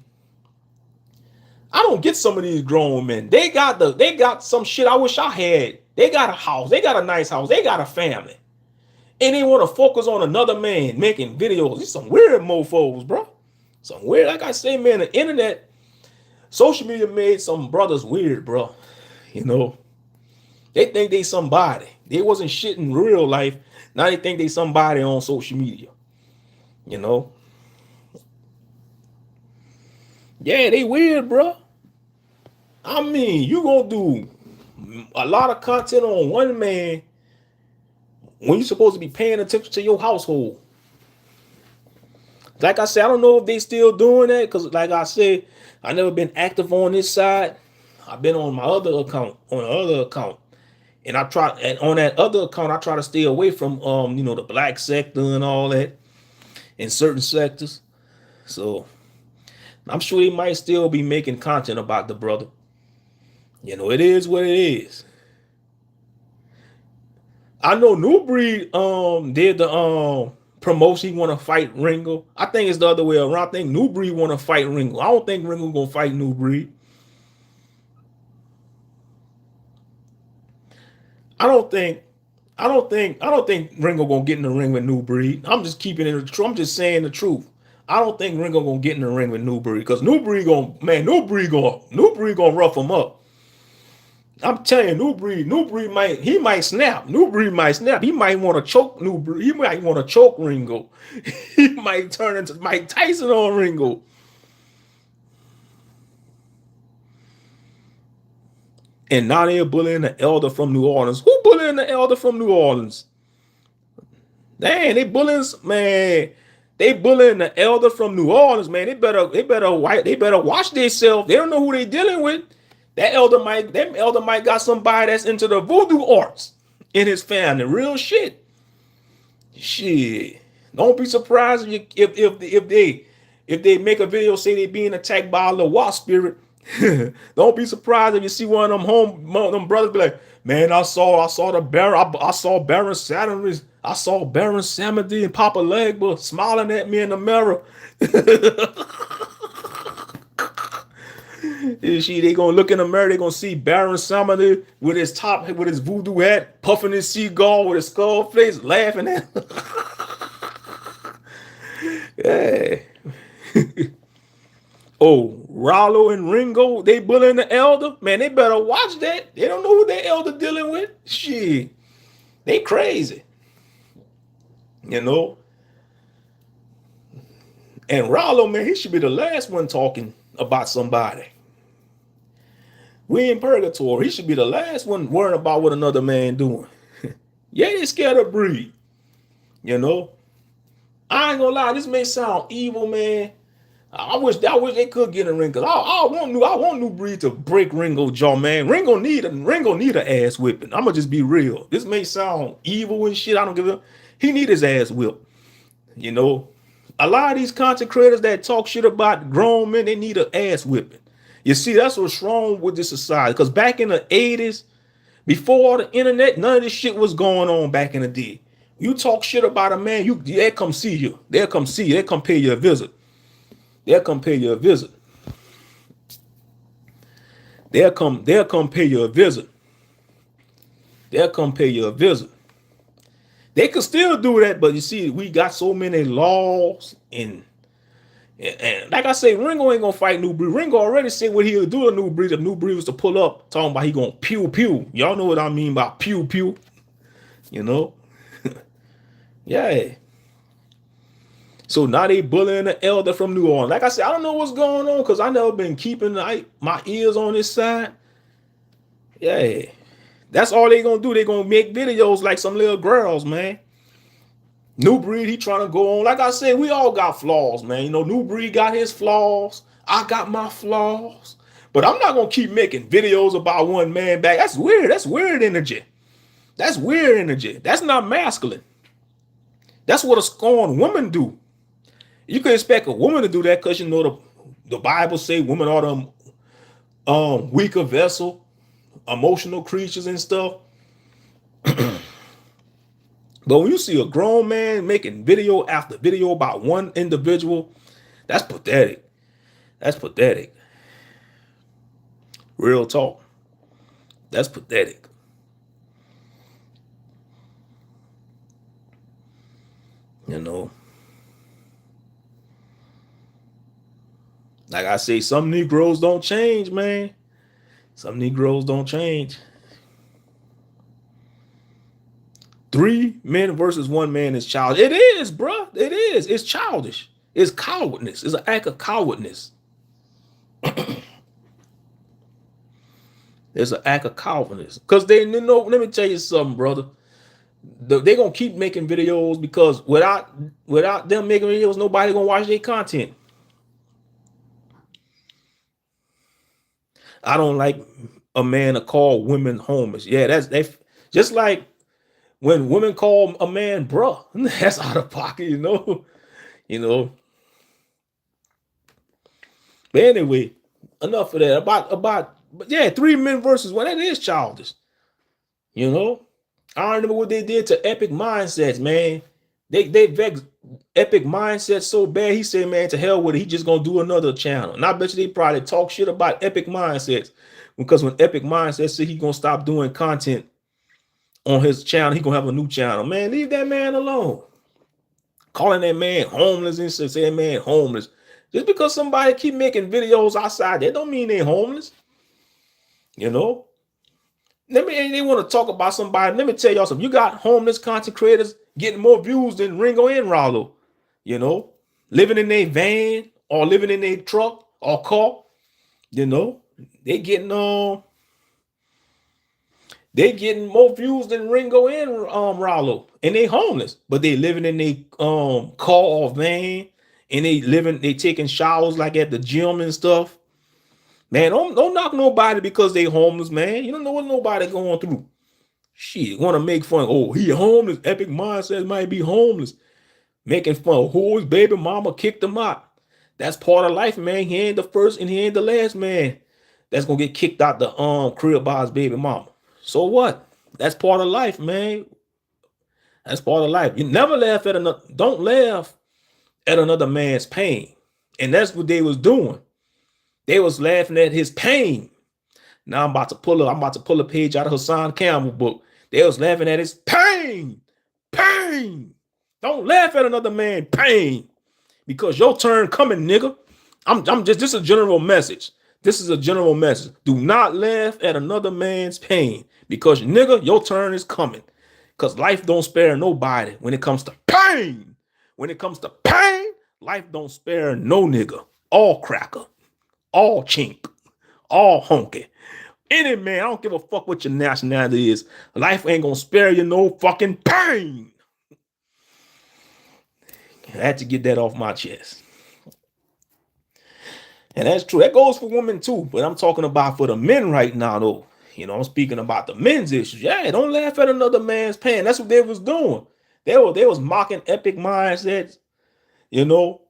I don't get some of these grown men. They got some shit I wish I had. They got a house. They got a nice house. They got a family. And they want to focus on another man making videos. These some weird mofos, bro. Some weird. Like I say, man, the internet, social media made some brothers weird, bro. You know, they think they somebody. They wasn't shit in real life. Now they think they somebody on social media. You know. Yeah, they weird, bro. I mean, you gonna do a lot of content on one man when you're supposed to be paying attention to your household. Like I said, I don't know if they still doing that because, like I said, I never been active on this side. I've been on my other account, and I try, and on that other account, I try to stay away from, you know, the black sector and all that, in certain sectors. So I'm sure they might still be making content about the brother. You know, it is what it is. I know New Breed did the promotion. He want to fight Ringo. I think it's the other way around. I think New Breed want to fight Ringo. I don't think Ringo gonna fight New Breed. I don't think Ringo gonna get in the ring with New Breed. I'm just keeping it true. I'm just saying the truth. I don't think Ringo gonna get in the ring with New Breed because New Breed gonna rough him up. I'm telling you, New Breed might snap. New Breed might snap. He might want to choke New Breed. He might want to choke Ringo. He might turn into Mike Tyson on Ringo. And now they're bullying the elder from New Orleans. Who bullying the elder from New Orleans? Dang, they bullying, man. They bullying the elder from New Orleans, man. They better watch themselves. They don't know who they dealing with. That elder might got somebody that's into the voodoo arts in his family. Real shit. Shit. Don't be surprised if they make a video say they being attacked by a little wasp spirit. Don't be surprised if you see one of them brothers be like, man, I saw the Baron, I saw Baron Saturn, I saw Baron Samedi and Papa Legba smiling at me in the mirror. They gonna look in the mirror, they gonna see Baron Samedi with his voodoo hat, puffing his cigar with his skull face, laughing at him. Yeah. Oh, Rollo and Ringo, they bullying the elder. Man, they better watch that. They don't know who their elder dealing with. Shit. They crazy. You know? And Rollo, man, he should be the last one talking about somebody. We in Purgatory. He should be the last one worrying about what another man doing. Yeah, they scared of Breed. You know? I ain't gonna lie, this may sound evil, man. I wish they could get in ring because I want New Breed to break Ringo's jaw, man. Ringo need an ass whipping. I'm gonna just be real. This may sound evil and shit. I don't give a. He need his ass whipped. You know, a lot of these content creators that talk shit about grown men, they need an ass whipping. You see, that's what's wrong with this society. Because back in the 80s, before the internet, none of this shit was going on back in the day. You talk shit about a man, they'll come see you. They'll come see you. They'll come pay you a visit. They'll come pay you a visit. They'll come pay you a visit. They'll come pay you a visit. They could still do that, but you see, we got so many laws and like I say, Ringo ain't gonna fight New Breed. Ringo already said what he'll do to New Breed if New Breed was to pull up, talking about he gonna pew pew. Y'all know what I mean by pew pew. You know? Yeah. So now they bullying the elder from New Orleans. Like I said, I don't know what's going on because I never been keeping my ears on this side. Yeah, that's all they gonna do. They gonna make videos like some little girls, man. New Breed, he trying to go on. Like I said, we all got flaws, man. You know, New Breed got his flaws. I got my flaws. But I'm not gonna keep making videos about one man back. That's weird. That's weird energy. That's weird energy. That's not masculine. That's what a scorned woman do. You can expect a woman to do that because you know the Bible say women are the weaker vessel, emotional creatures and stuff. But when you see a grown man making video after video about one individual, that's pathetic. That's pathetic. Real talk. That's pathetic. You know. Like I say, some Negroes don't change, man. Some Negroes don't change. 3 men versus 1 man is childish. It is, bruh. It is. It's childish. It's cowardness. It's an act of cowardness. It's an act of cowardness. Because they, you know, let me tell you something, brother. They're going to keep making videos because without them making videos, nobody going to watch their content. I don't like a man to call women homeless. Yeah, that's just like when women call a man bruh. That's out of pocket, you know. You know. But anyway, enough of that. But yeah, 3 men versus 1. That is childish. You know. I remember what they did to Epic Mindsets, man. They vexed Epic Mindset so bad. He said, man, to hell with it. He just gonna do another channel. And I bet you they probably talk shit about Epic Mindsets. Because when Epic Mindset said he gonna stop doing content on his channel, he gonna have a new channel. Man, leave that man alone. Calling that man homeless and saying man homeless. Just because somebody keep making videos outside, that don't mean they're homeless. You know? They want to talk about somebody. Let me tell y'all something. You got homeless content creators getting more views than Ringo and Rollo. You know, living in their van or living in their truck or car. You know, they getting more views than Ringo and Rollo, and they homeless, but they living in their car or van, and they taking showers like at the gym and stuff. Man, don't knock nobody because they homeless, man. You don't know what nobody going through. Shit, want to make fun. Oh, he homeless. Epic Mindset might be homeless. Making fun. Who his baby mama kicked him out. That's part of life, man. He ain't the first and he ain't the last man that's gonna get kicked out the crib by his baby mama. So what? That's part of life, man. That's part of life. You never laugh at another. Don't laugh at another man's pain. And that's what they was doing. They was laughing at his pain. Now I'm about to pull a page out of Hassan Campbell book. They was laughing at his pain. Pain. Don't laugh at another man's pain. Because your turn coming, nigga. This is a general message. This is a general message. Do not laugh at another man's pain. Because nigga, your turn is coming. Because life don't spare nobody when it comes to pain. When it comes to pain, life don't spare no nigga. All cracker. All chink, all honky. Any man, I don't give a fuck what your nationality is. Life ain't gonna spare you no fucking pain. I had to get that off my chest. And that's true. That goes for women too. But I'm talking about for the men right now, though. You know, I'm speaking about the men's issues. Yeah, don't laugh at another man's pain. That's what they was doing. They was mocking Epic Mindsets, you know.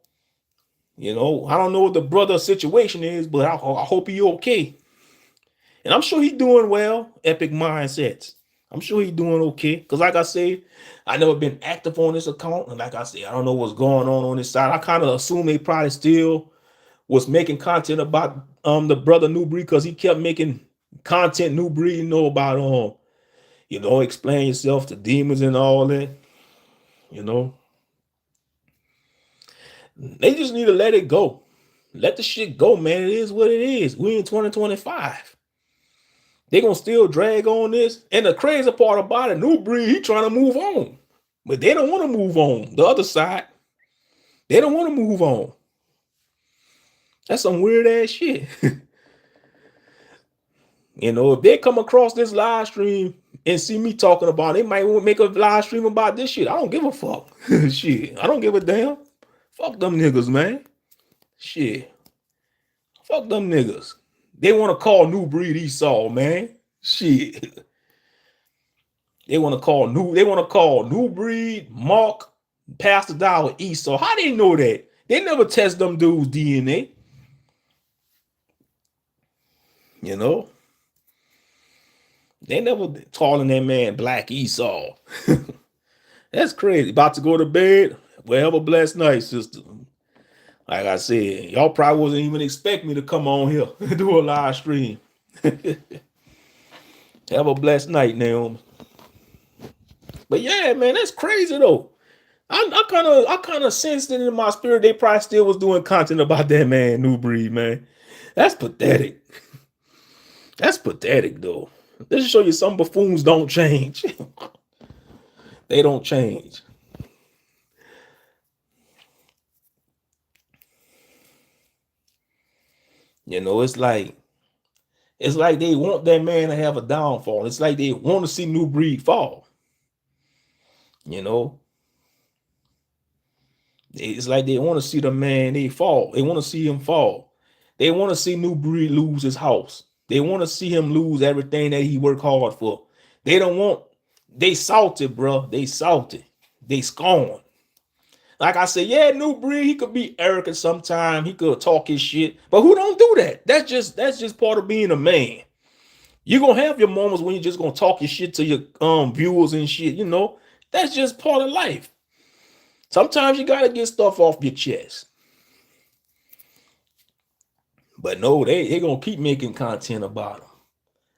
You know, I don't know what the brother's situation is, but I hope he's okay. And I'm sure he's doing well, Epic Mindsets. I'm sure he's doing okay. Because like I say, I never been active on this account. And like I say, I don't know what's going on this side. I kind of assume they probably still was making content about the brother New Breed because he kept making content New Breed, you know, about, you know, explain yourself to demons and all that, you know. They just need to let it go. Let the shit go, man. It is what it is. We in 2025. They gonna still drag on this. And the crazy part about it, New Breed, he trying to move on. But they don't want to move on. The other side, They don't want to move on. That's some weird ass shit. You know, if they come across this live stream and see me talking about it, they might want to make a live stream about this shit. I don't give a fuck. Shit. I don't give a damn. Fuck them niggas, man. Shit. Fuck them niggas. They want to call New Breed Esau, man. Shit. They want to call New Breed, Mark, Pastor Dow, Esau. How they know that? They never test them dudes' DNA. You know? They never calling that man Black Esau. That's crazy. About to go to bed. Well, have a blessed night, sister. Like I said, y'all probably wasn't even expect me to come on here and do a live stream. Have a blessed night, Naomi. But yeah, man, that's crazy though. I kind of sensed it in my spirit. They probably still was doing content about that man, New Breed, man. That's pathetic. That's pathetic though. This show you some buffoons don't change. They don't change. You know, it's like they want that man to have a downfall. It's like they want to see New Breed fall. You know, it's like they want to see the man they fall. They want to see him fall. They want to see New Breed lose his house. They want to see him lose everything that he worked hard for. They salted, bro. They salted. They scorn. Like I said, yeah, New Breed, he could be arrogant sometimes. He could talk his shit. But who don't do that? That's just part of being a man. You're going to have your moments when you're just going to talk your shit to your viewers and shit, you know. That's just part of life. Sometimes you got to get stuff off your chest. But no, they going to keep making content about them.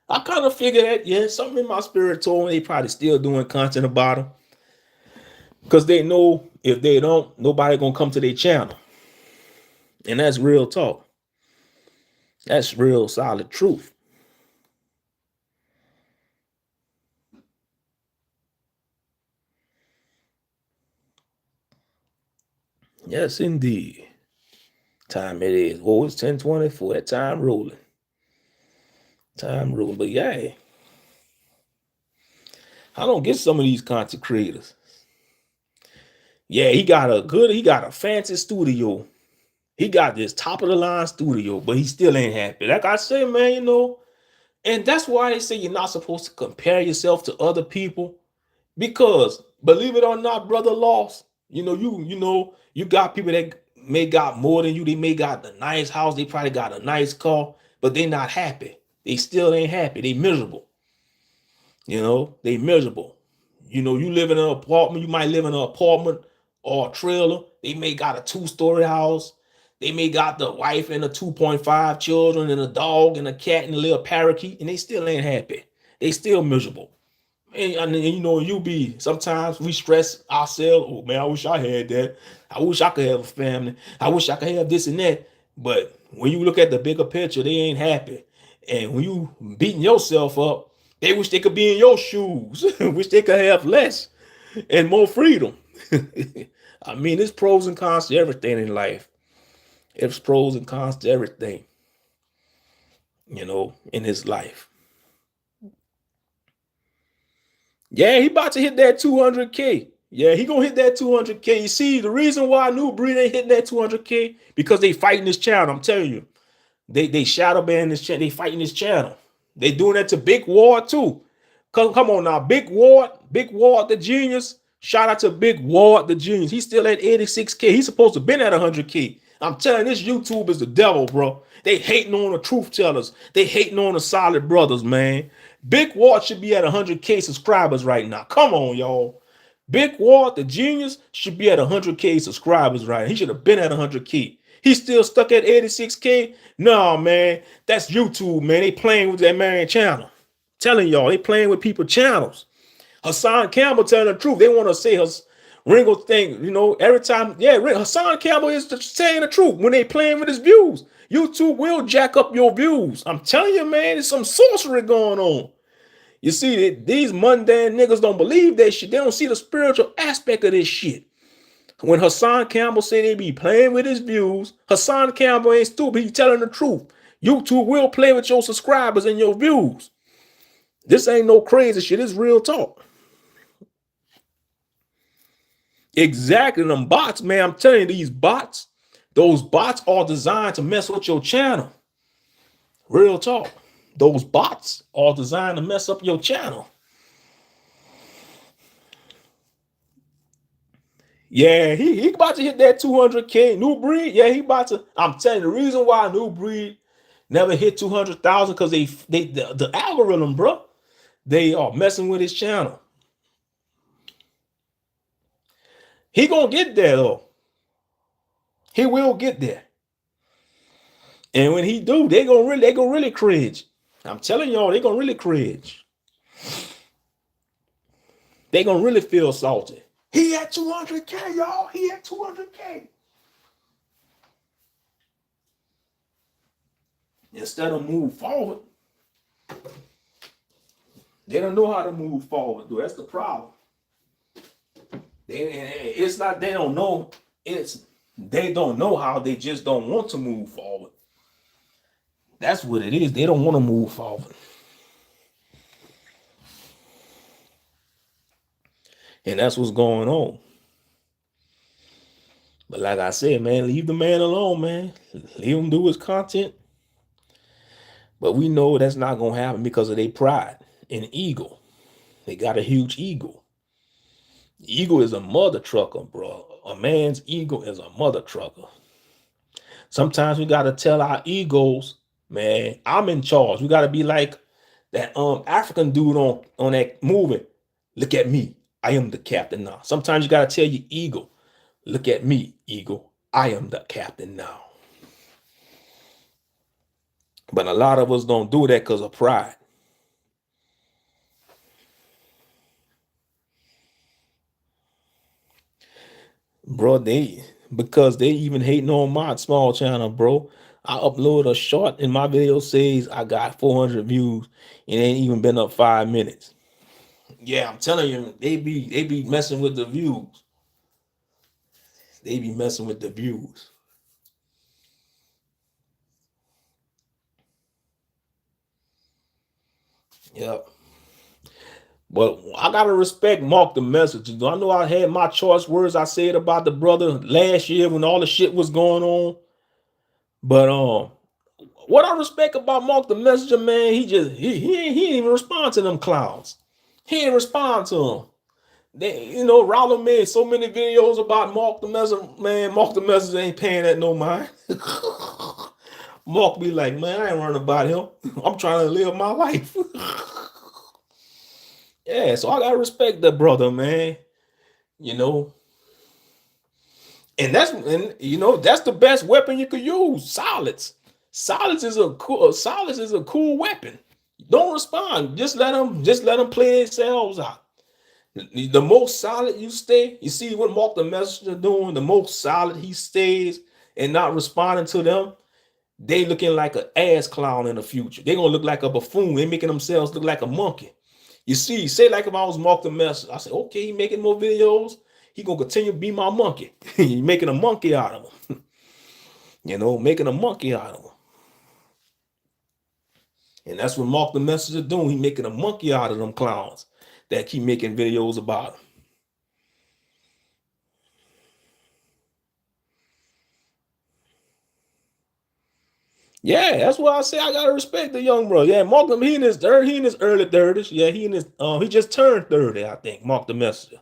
I kind of figured that, yeah, something in my spirit told me they probably still doing content about them. Because they know if they don't, nobody going to come to their channel. And that's real talk. That's real solid truth. Yes, indeed. Time it is. Oh, it's 10:24. That time rolling. Time rolling. But yeah, I don't get some of these content creators. Yeah, he got a fancy studio. He got this top of the line studio, but he still ain't happy. Like I say, man, you know, and that's why they say you're not supposed to compare yourself to other people. Because believe it or not, brother Lost, you know, you got people that may got more than you. They may got a nice house. They probably got a nice car, but they not happy. They still ain't happy. They miserable. You know, they miserable. You know, you live in an apartment. You might live in an apartment or a trailer. They may got a 2-story house. They may got the wife and the 2.5 children and a dog and a cat and a little parakeet, and they still ain't happy. They still miserable. And you know, sometimes we stress ourselves. Oh man, I wish I had that. I wish I could have a family. I wish I could have this and that. But when you look at the bigger picture, they ain't happy. And when you beating yourself up, they wish they could be in your shoes. Wish they could have less and more freedom. I mean, there's pros and cons to everything in life. There's pros and cons to everything, you know, in his life. Yeah, he about to hit that 200K. Yeah, he gonna hit that 200K. You see, the reason why New Breed ain't hitting that 200K because they fighting this channel. I'm telling you, they shadow ban this channel. They fighting this channel. They doing that to Big Ward too. Come on now, Big Ward the genius. Shout out to Big Ward the genius. He's still at 86K. He's supposed to been at 100K. I'm telling you, this YouTube is the devil, bro. They hating on the truth tellers. They hating on the solid brothers, man. Big Ward should be at 100K subscribers right now. Come on, y'all. Big Ward, the genius, should be at 100K subscribers right now. He should have been at 100K. He's still stuck at 86K. No, man. That's YouTube, man. They playing with that man channel. Telling y'all, they playing with people's channels. Hassan Campbell telling the truth. They want to say Ringo thing, you know, every time. Yeah, Hassan Campbell is saying the truth when they playing with his views. YouTube will jack up your views. I'm telling you, man, there's some sorcery going on. You see, these mundane niggas don't believe that shit. They don't see the spiritual aspect of this shit. When Hassan Campbell say they be playing with his views, Hassan Campbell ain't stupid. He telling the truth. YouTube will play with your subscribers and your views. This ain't no crazy shit. It's real talk. Exactly. Them bots, man. I'm telling you, these bots, those bots are designed to mess with your channel. Real talk. Those bots are designed to mess up your channel. Yeah, he about to hit that 200K. New Breed, yeah, he about to. I'm telling you, the reason why New Breed never hit 200,000 because the algorithm, bro, they are messing with his channel. He gonna get there though. He will get there. And when he do, they gonna really cringe. I'm telling y'all, they gonna really cringe. They gonna really feel salty. He at 200K, y'all. He at 200K. Instead of move forward, they don't know how to move forward, though. That's the problem. It's not they don't know. It's they don't know how. They just don't want to move forward. That's what it is. They don't want to move forward. And that's what's going on. But like I said, man, leave the man alone, man. Leave him do his content. But we know that's not going to happen because of their pride and ego. They got a huge ego. Ego is a mother trucker, bro. A man's ego is a mother trucker. Sometimes we got to tell our egos, man, I'm in charge. We got to be like that African dude on that movie. Look at me. I am the captain now. Sometimes you got to tell your ego, look at me, ego. I am the captain now. But a lot of us don't do that because of pride. Bro, because they even hating on my small channel, bro. I upload a short and my video says I got 400 views and it ain't even been up 5 minutes. Yeah, I'm telling you, they be messing with the views. They be messing with the views. Yep. But I gotta respect Mark the Messenger. I know I had my choice words I said about the brother last year when all the shit was going on. But what I respect about Mark the Messenger, man, he ain't even respond to them clowns. He ain't respond to them. Rollo made so many videos about Mark the Messenger. Man, Mark the Messenger ain't paying that no mind. Mark be like, man, I ain't worrying about him. I'm trying to live my life. Yeah, so I gotta respect that brother, man. And that's the best weapon you could use. Solids. Solids is a cool weapon. Don't respond. Just let them play themselves out. The most solid you stay, you see what Mark the Messenger doing, the most solid he stays and not responding to them, they looking like an ass clown in the future. They're gonna look like a buffoon. They're making themselves look like a monkey. You see, say like if I was Mark the Messenger, I say, okay, he making more videos, he gonna continue to be my monkey. He making a monkey out of him. Making a monkey out of him. And that's what Mark the Messenger doing. He making a monkey out of them clowns that keep making videos about him. Yeah, that's why I say I gotta respect the young bro. Yeah, Mark he in his early 30s. Yeah, he just turned 30, I think. Mark the Messenger.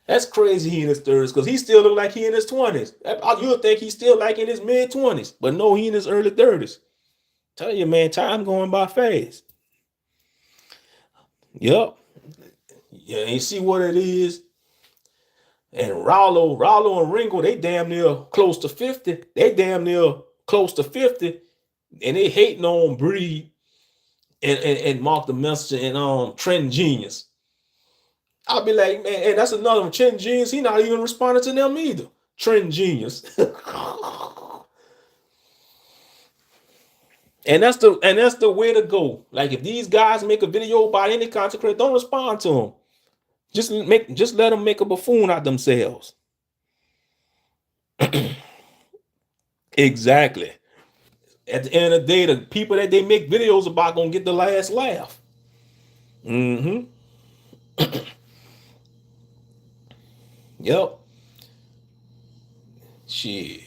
That's crazy. He in his 30s because he still look like he in his 20s. You'll think he's still like in his mid 20s, but no, he in his early 30s. Tell you, man, time going by fast. Yep. Yeah, you see what it is. And Rollo and Ringo, they damn near close to 50. They damn near close to 50. And they hating on Breed and Mark the Messenger and Trend Genius. I'll be like, man, and that's another one. Trend Genius, he not even responding to them either. Trend Genius. And that's the way to go. Like if these guys make a video about any content creator, don't respond to them. Just let them make a buffoon out themselves. Exactly. At the end of the day, the people that they make videos about gonna get the last laugh. Mm-hmm. Yep. Shit.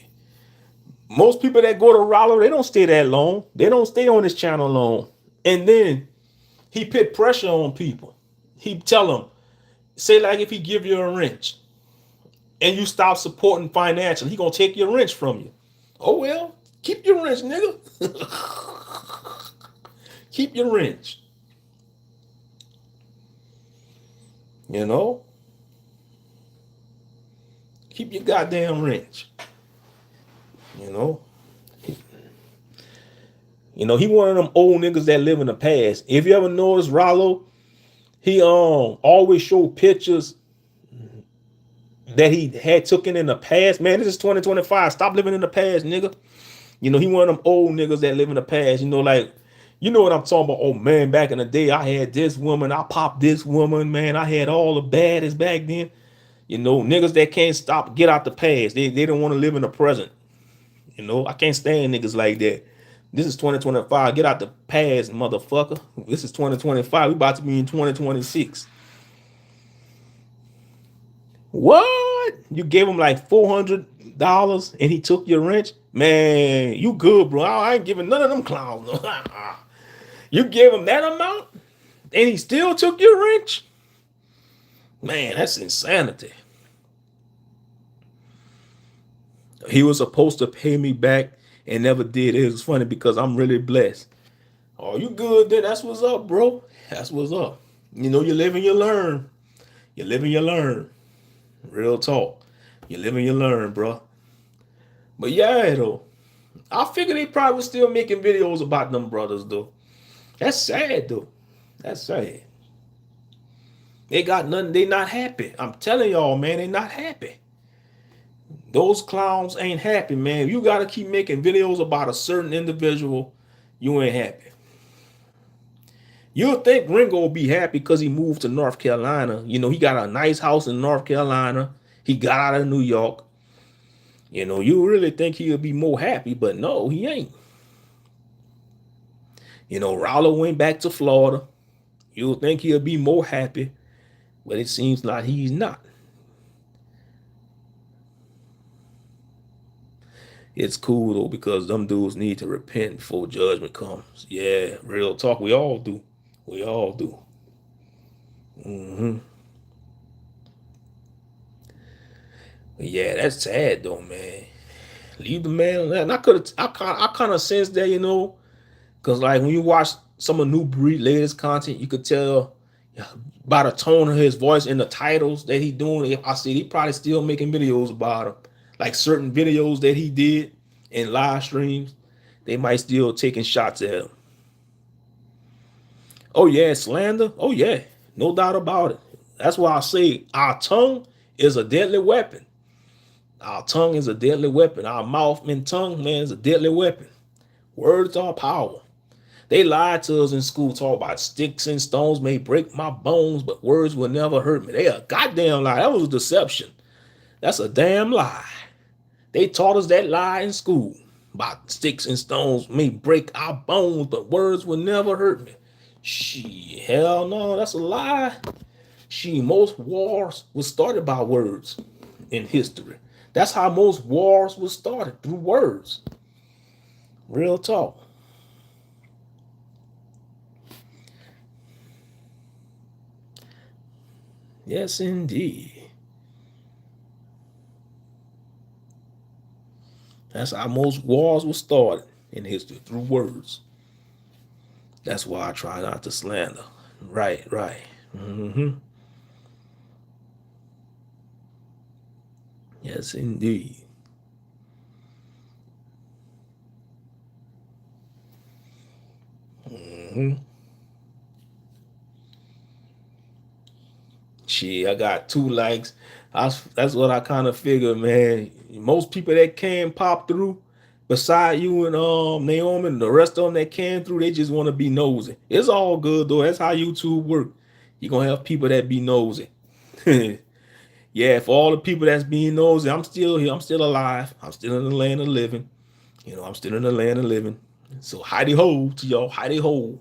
Most people that go to Rollo, they don't stay that long. They don't stay on this channel long. And then he put pressure on people. He tell them, say like if he give you a wrench and you stop supporting financially, he gonna take your wrench from you. Oh well, keep your wrench, nigga. Keep your wrench. You know? Keep your goddamn wrench. You know? He one of them old niggas that live in the past. If you ever notice Rollo, he always show pictures that he had taken in the past. Man, this is 2025. Stop living in the past, nigga. He one of them old niggas that live in the past. Like, you know what I'm talking about? Oh man, back in the day, I had this woman, I popped this woman, man. I had all the baddest back then. Niggas that can't stop, get out the past. They don't want to live in the present. I can't stand niggas like that. This is 2025. Get out the past, motherfucker. This is 2025. We about to be in 2026. What? You gave him like $400 and he took your wrench? Man, you good, bro. I ain't giving none of them clowns. You gave him that amount and he still took your wrench? Man, that's insanity. He was supposed to pay me back and never did. It was funny because I'm really blessed. Oh, you good then? That's what's up, bro. That's what's up. You live and you learn. You live and you learn. Real talk. You live and you learn, bro. But yeah, though. I figure they probably still making videos about them brothers, though. That's sad, though. That's sad. They got nothing. They not happy. I'm telling y'all, man, they not happy. Those clowns ain't happy, man. You got to keep making videos about a certain individual, you ain't happy. You'll think Ringo will be happy because he moved to North Carolina. He got a nice house in North Carolina. He got out of New York. You really think he'll be more happy, but no, he ain't. Rollo went back to Florida. You'll think he'll be more happy, but it seems like he's not. It's cool though because them dudes need to repent before judgment comes. Yeah, real talk. We all do. We all do. Yeah, that's sad though, man. Leave the man alone. And I kind of sense that, because like when you watch some of New Breed latest content, you could tell by the tone of his voice and the titles that he doing. I see he probably still making videos about him. Like certain videos that he did in live streams, they might still taking shots at him. Oh yeah, slander. Oh yeah, no doubt about it. That's why I say our tongue is a deadly weapon. Our tongue is a deadly weapon. Our mouth and tongue, man, is a deadly weapon. Words are power. They lied to us in school, talk about sticks and stones may break my bones, but words will never hurt me. They a goddamn lie. That was a deception. That's a damn lie. They taught us that lie in school about sticks and stones may break our bones, but words will never hurt me. Shit, hell no, that's a lie. Most wars were started by words in history. That's how most wars were started, through words. Real talk. Yes, indeed. That's how most wars were started in history, through words. That's why I try not to slander. Right. Yes, indeed. Shit, I got 2 likes. That's what I kind of figured, man. Most people that can pop through, beside you and Naomi and the rest of them that came through, they just want to be nosy. It's all good though. That's how YouTube work. You're gonna have people that be nosy. Yeah, for all the people that's being nosy, I'm still here. I'm still alive. I'm still in the land of living. I'm still in the land of living. So hidey ho to y'all, hidey ho.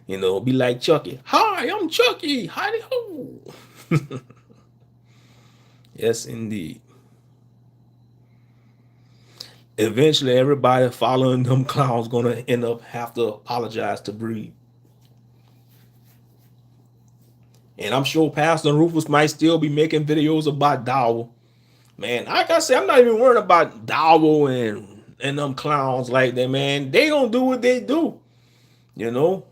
Be like Chucky. Hi, I'm Chucky. Hidey ho. Yes, indeed. Eventually, everybody following them clowns gonna end up have to apologize to Breed. And I'm sure Pastor Rufus might still be making videos about Dowell. Man, like I said, I'm not even worried about Dowell and them clowns like that, man. They gonna do what they do. You know,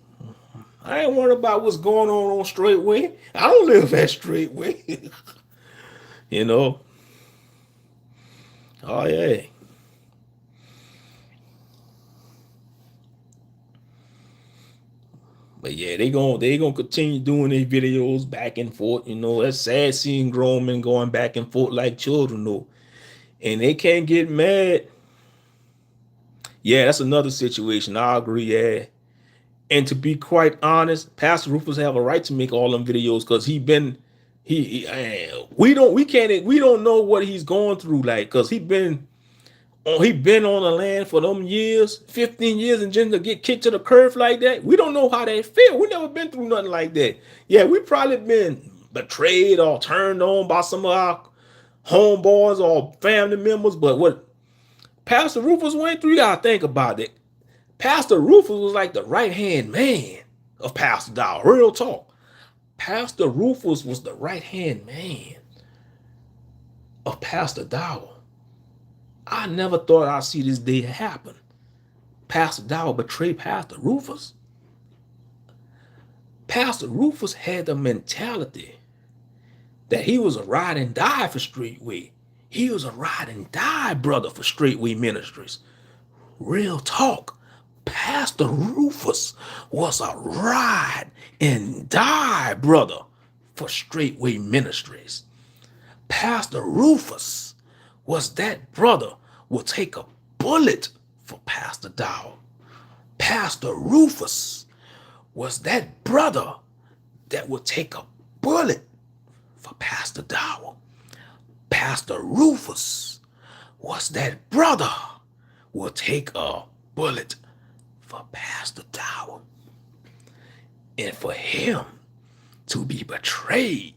I ain't worried about what's going on Straightway. I don't live at Straightway. you know. Oh yeah. But yeah, they gonna continue doing these videos back and forth. It's sad seeing grown men going back and forth like children though. And they can't get mad. Yeah, that's another situation. I agree, yeah. And to be quite honest, Pastor Rufus have a right to make all them videos because we don't know what he's going through, like, because he been on the land for them years, 15 years, and just to get kicked to the curb like that. We don't know how they feel. We never been through nothing like that. Yeah, we probably been betrayed or turned on by some of our homeboys or family members, but what Pastor Rufus went through, you gotta think about it. Pastor Rufus was like the right hand man of Pastor Dow. Real talk. Pastor Rufus was the right hand man of Pastor Dow. I never thought I'd see this day happen. Pastor Dow betrayed Pastor Rufus. Pastor Rufus had the mentality that he was a ride and die for Straightway. He was a ride and die brother for Straightway Ministries. Real talk. Pastor Rufus was a ride and die brother for Straightway Ministries. Pastor Rufus was that brother will take a bullet for Pastor Dow. Pastor Rufus was that brother that would take a bullet for Pastor Dow. Pastor Rufus was that brother will take a bullet for Pastor Dow. And for him to be betrayed,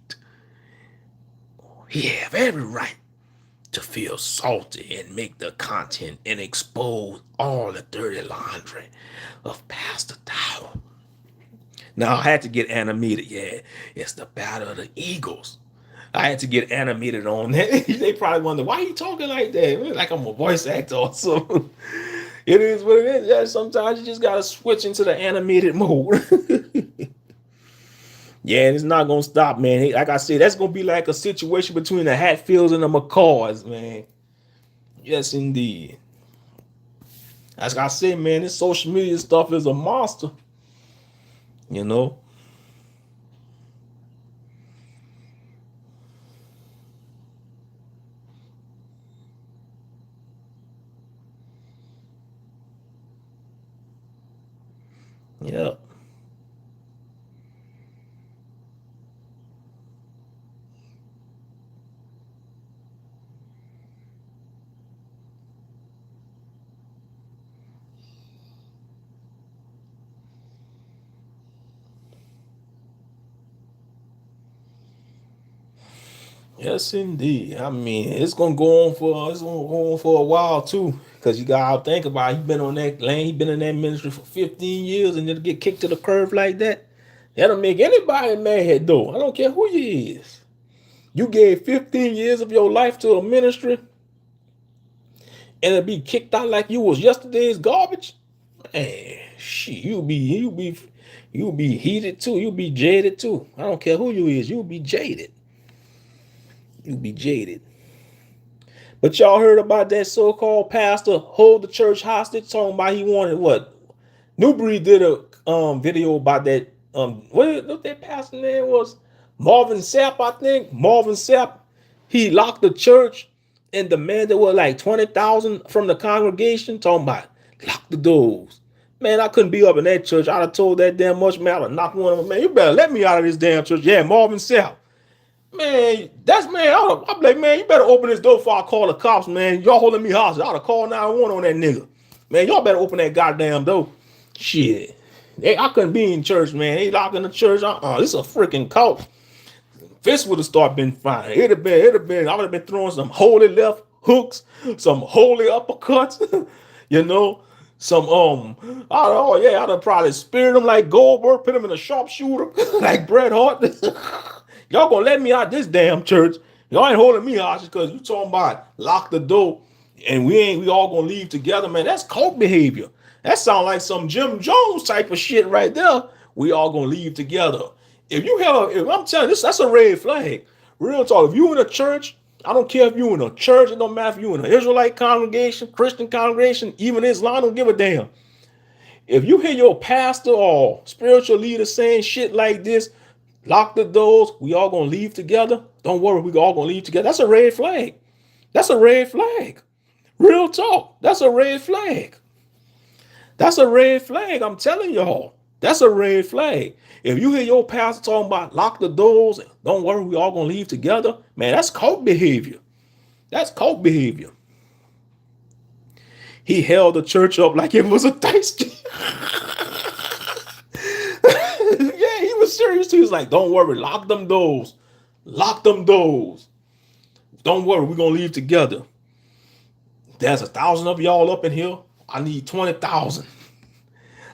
he have every right to feel salty and make the content and expose all the dirty laundry of Pastor Dow. Now I had to get animated. Yeah, it's the Battle of the Eagles. I had to get animated on that. They probably wonder why you talking like that. Like I'm a voice actor or something. It is what it is. Yeah, sometimes you just gotta switch into the animated mode. Yeah, it's not gonna stop, man. Like I said, that's gonna be like a situation between the Hatfields and the McCaws, man. Yes, indeed. As I said, man, this social media stuff is a monster. You know. Yeah. Yes, indeed. I mean, it's gonna go on for a while too. Cause you gotta think about it. He been on that lane, he been in that ministry for 15 years, and then to get kicked to the curb like that, that'll make anybody mad though. I don't care who you is. You gave 15 years of your life to a ministry and to be kicked out like you was yesterday's garbage. Man, shit, you'll be heated too. You'll be jaded too. I don't care who you is, you'll be jaded. You'll be jaded. But y'all heard about that so-called pastor hold the church hostage, talking about he wanted what? Newbury did a video about that. What that pastor name was? Marvin Sapp, I think. Marvin Sapp. He locked the church and demanded what, like 20,000 from the congregation, talking about lock the doors. Man, I couldn't be up in that church. I'd have told that damn much man, I'd have knocked one of them. Man, you better let me out of this damn church. Yeah, Marvin Sapp. Man, that's man. I'm like, man, you better open this door before I call the cops, man. Y'all holding me hostage. I ought to call 911 on that nigga. Man, y'all better open that goddamn door. Shit. I couldn't be in church, man. They locking the church. This is a freaking cult. This would have started been fine. I would have been throwing some holy left hooks, some holy uppercuts, you know, some I'd have probably speared him like Goldberg, put him in a sharpshooter like Bret Hart. Y'all gonna let me out this damn church? Y'all ain't holding me hostage because you talking about lock the door and we all gonna leave together, man. That's cult behavior. That sounds like some Jim Jones type of shit right there. We all gonna leave together. If I'm telling you, that's a red flag. Real talk. If you in a church, I don't care if you in a church, it don't matter if you in an Israelite congregation, Christian congregation, even Islam, I don't give a damn. If you hear your pastor or spiritual leader saying shit like this, lock the doors, we all gonna leave together. Don't worry, we all gonna leave together. That's a red flag. That's a red flag. Real talk. That's a red flag. That's a red flag. I'm telling y'all. That's a red flag. If you hear your pastor talking about lock the doors, don't worry, we all gonna leave together, man, that's cult behavior. That's cult behavior. He held the church up like it was a Thanksgiving. Yeah, he was serious. He was like, don't worry, lock them doors. Lock them doors. Don't worry, we're gonna leave together. There's 1,000 of y'all up in here. I need 20,000.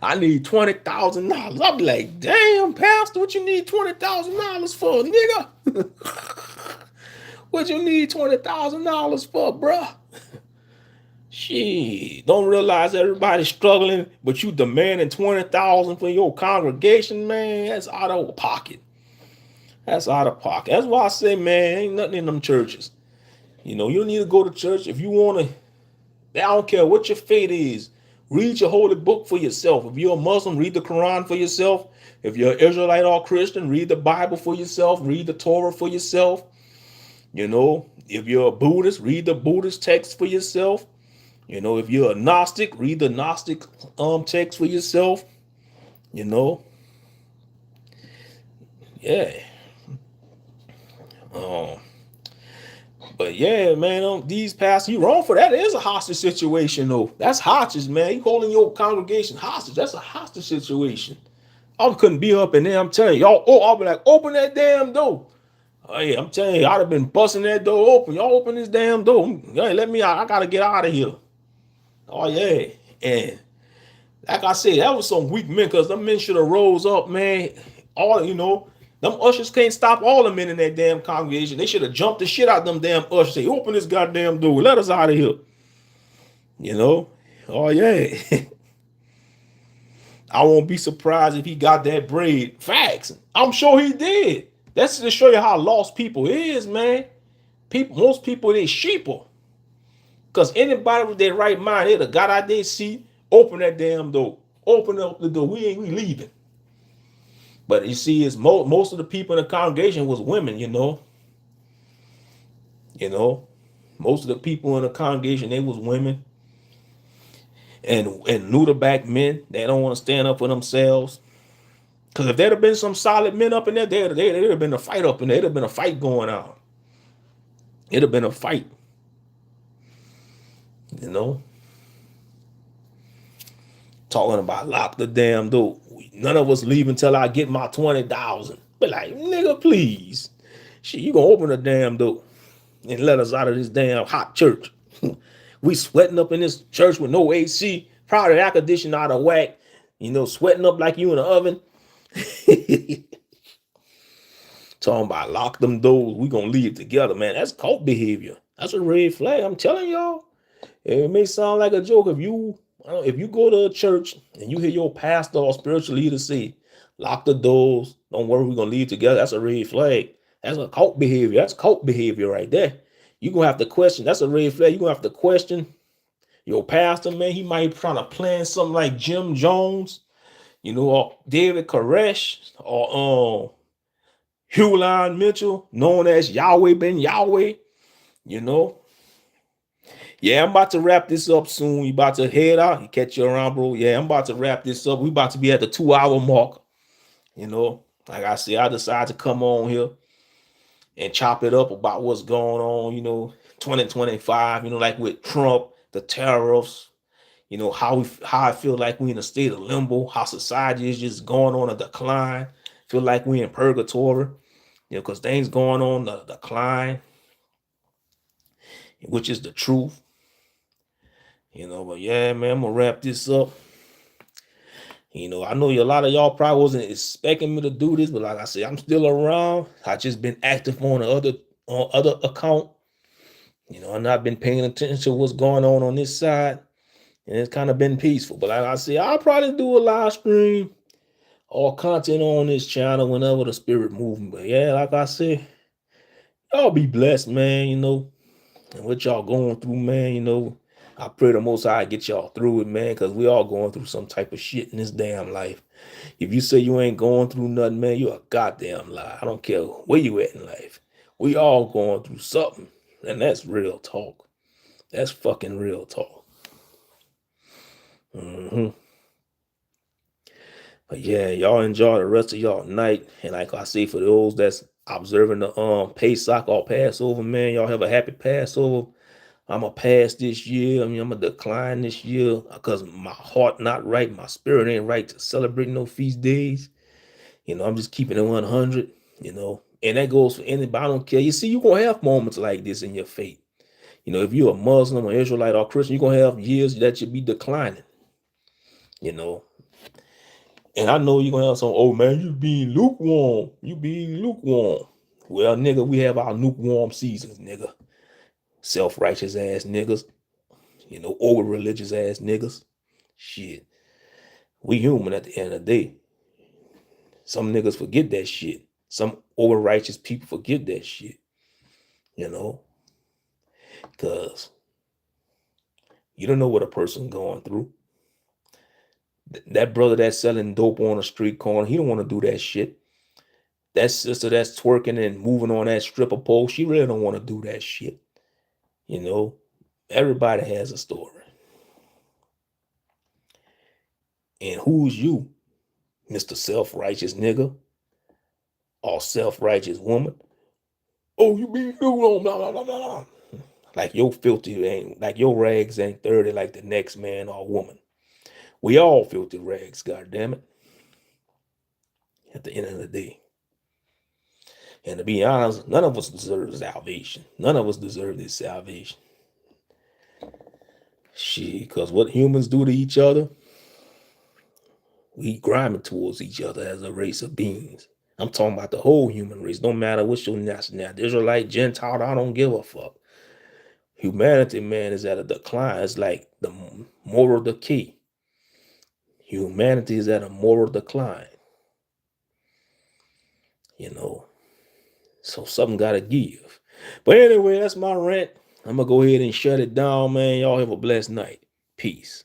I need $20,000. I'll be like, damn, Pastor, what you need $20,000 for, nigga? What you need $20,000 for, bruh? Shit, don't realize everybody's struggling, but you demanding $20,000 for your congregation, man. That's out of pocket. That's out of pocket. That's why I say, man, ain't nothing in them churches. You know, you need to go to church if you want to. I don't care what your faith is. Read your holy book for yourself. If you're a Muslim, read the Quran for yourself. If you're an Israelite or Christian, read the Bible for yourself. Read the Torah for yourself. You know, if you're a Buddhist, read the Buddhist text for yourself. You know, if you're a Gnostic, read the Gnostic text for yourself. You know, yeah. But yeah, man, these pastors, you wrong for that. It is a hostage situation, though. That's hostage, man. You holding your congregation hostage. That's a hostage situation. I couldn't be up in there. I'm telling y'all. I'll be like, open that damn door. Oh, yeah, I'm telling you, I'd have been busting that door open. Y'all open this damn door. Y'all let me out. I gotta get out of here. Oh yeah, and like I said, that was some weak men because them men should have rose up, man. Them ushers can't stop all the men in that damn congregation. They should have jumped the shit out of them damn ushers. Say, open this goddamn door. Let us out of here. You know? Oh, yeah. I won't be surprised if he got that bread. Facts. I'm sure he did. That's to show you how lost people is, man. Most people, they sheeple. Because anybody with their right mind, they'd have got out their seat, open that damn door. Open up the door. We leaving. But you see, it's most of the people in the congregation was women, you know. Most of the people in the congregation, they was women. And neuter back men, they don't want to stand up for themselves. Because if there'd have been some solid men up in there, there'd have been a fight up in there. There'd have been a fight going on. It'd have been a fight. You know. Talking about lock the damn door. None of us leave until I get my 20,000. But like, nigga, please. Shit, you gonna open the damn door and let us out of this damn hot church. We sweating up in this church with no AC, probably the air conditioner out of whack, sweating up like you in the oven. Talking about lock them doors, we gonna leave together, man. That's cult behavior. That's a red flag. I'm telling y'all. It may sound like a joke if you go to a church and you hear your pastor or spiritual leader say, lock the doors, don't worry, we're going to leave together. That's a red flag. That's a cult behavior. That's cult behavior right there. You're going to have to question. That's a red flag. You're going to have to question your pastor, man. He might be trying to plan something like Jim Jones, or David Koresh or Huline Mitchell, known as Yahweh Ben Yahweh, Yeah, I'm about to wrap this up soon. You about to head out? You catch you around, bro? Yeah, I'm about to wrap this up. We about to be at the 2-hour mark. Like I said, I decided to come on here and chop it up about what's going on, 2025, like with Trump, the tariffs, how I feel like we in a state of limbo, how society is just going on a decline. Feel like we in purgatory, because things going on the decline, which is the truth. But yeah, man, I'm gonna wrap this up. I know a lot of y'all probably wasn't expecting me to do this, but like I said, I'm still around. I just been active on the other account. And I've been paying attention to what's going on this side, and it's kind of been peaceful. But like I said, I'll probably do a live stream or content on this channel whenever the spirit moving. But yeah, like I said, y'all be blessed, man. And what y'all going through, man. I pray the Most High get y'all through it, man, because we all going through some type of shit in this damn life. If you say you ain't going through nothing, man, you a goddamn lie. I don't care where you at in life. We all going through something, and that's real talk. That's fucking real talk. But yeah, y'all enjoy the rest of y'all night. And like I say, for those that's observing the Pesach or Passover, man, y'all have a happy Passover. I'm gonna pass this year. I'm gonna decline this year because my heart not right, my spirit ain't right to celebrate no feast days. I'm just keeping it 100. And that goes for anybody. I don't care. You see, you're gonna have moments like this in your faith. If you're a Muslim or Israelite or Christian, you're gonna have years that you'll be declining. And I know you're gonna have some, oh man, you being lukewarm. You being lukewarm. Well, nigga, we have our lukewarm seasons, nigga. Self-righteous ass niggas. Over religious ass niggas. Shit. We human at the end of the day. Some niggas forget that shit. Some over righteous people forget that shit. Because you don't know what a person going through. That brother that's selling dope on a street corner, he don't want to do that shit. That sister that's twerking and moving on that stripper pole, she really don't want to do that shit. Everybody has a story. And who's you, Mr. Self-righteous nigga or self-righteous woman? Oh, you being blah, blah, blah, blah. Like your filthy ain't, like your rags ain't 30 like the next man or woman. We all filthy rags, goddammit. At the end of the day. And to be honest, none of us deserve salvation. None of us deserve this salvation. Shit, because what humans do to each other, we grinding towards each other as a race of beings. I'm talking about the whole human race. No matter what's your nationality, Israelite, Gentile, I don't give a fuck. Humanity, man, is at a decline. It's like the moral decay. Humanity is at a moral decline. So something gotta give. But anyway, that's my rant. I'm gonna go ahead and shut it down, man. Y'all have a blessed night. Peace.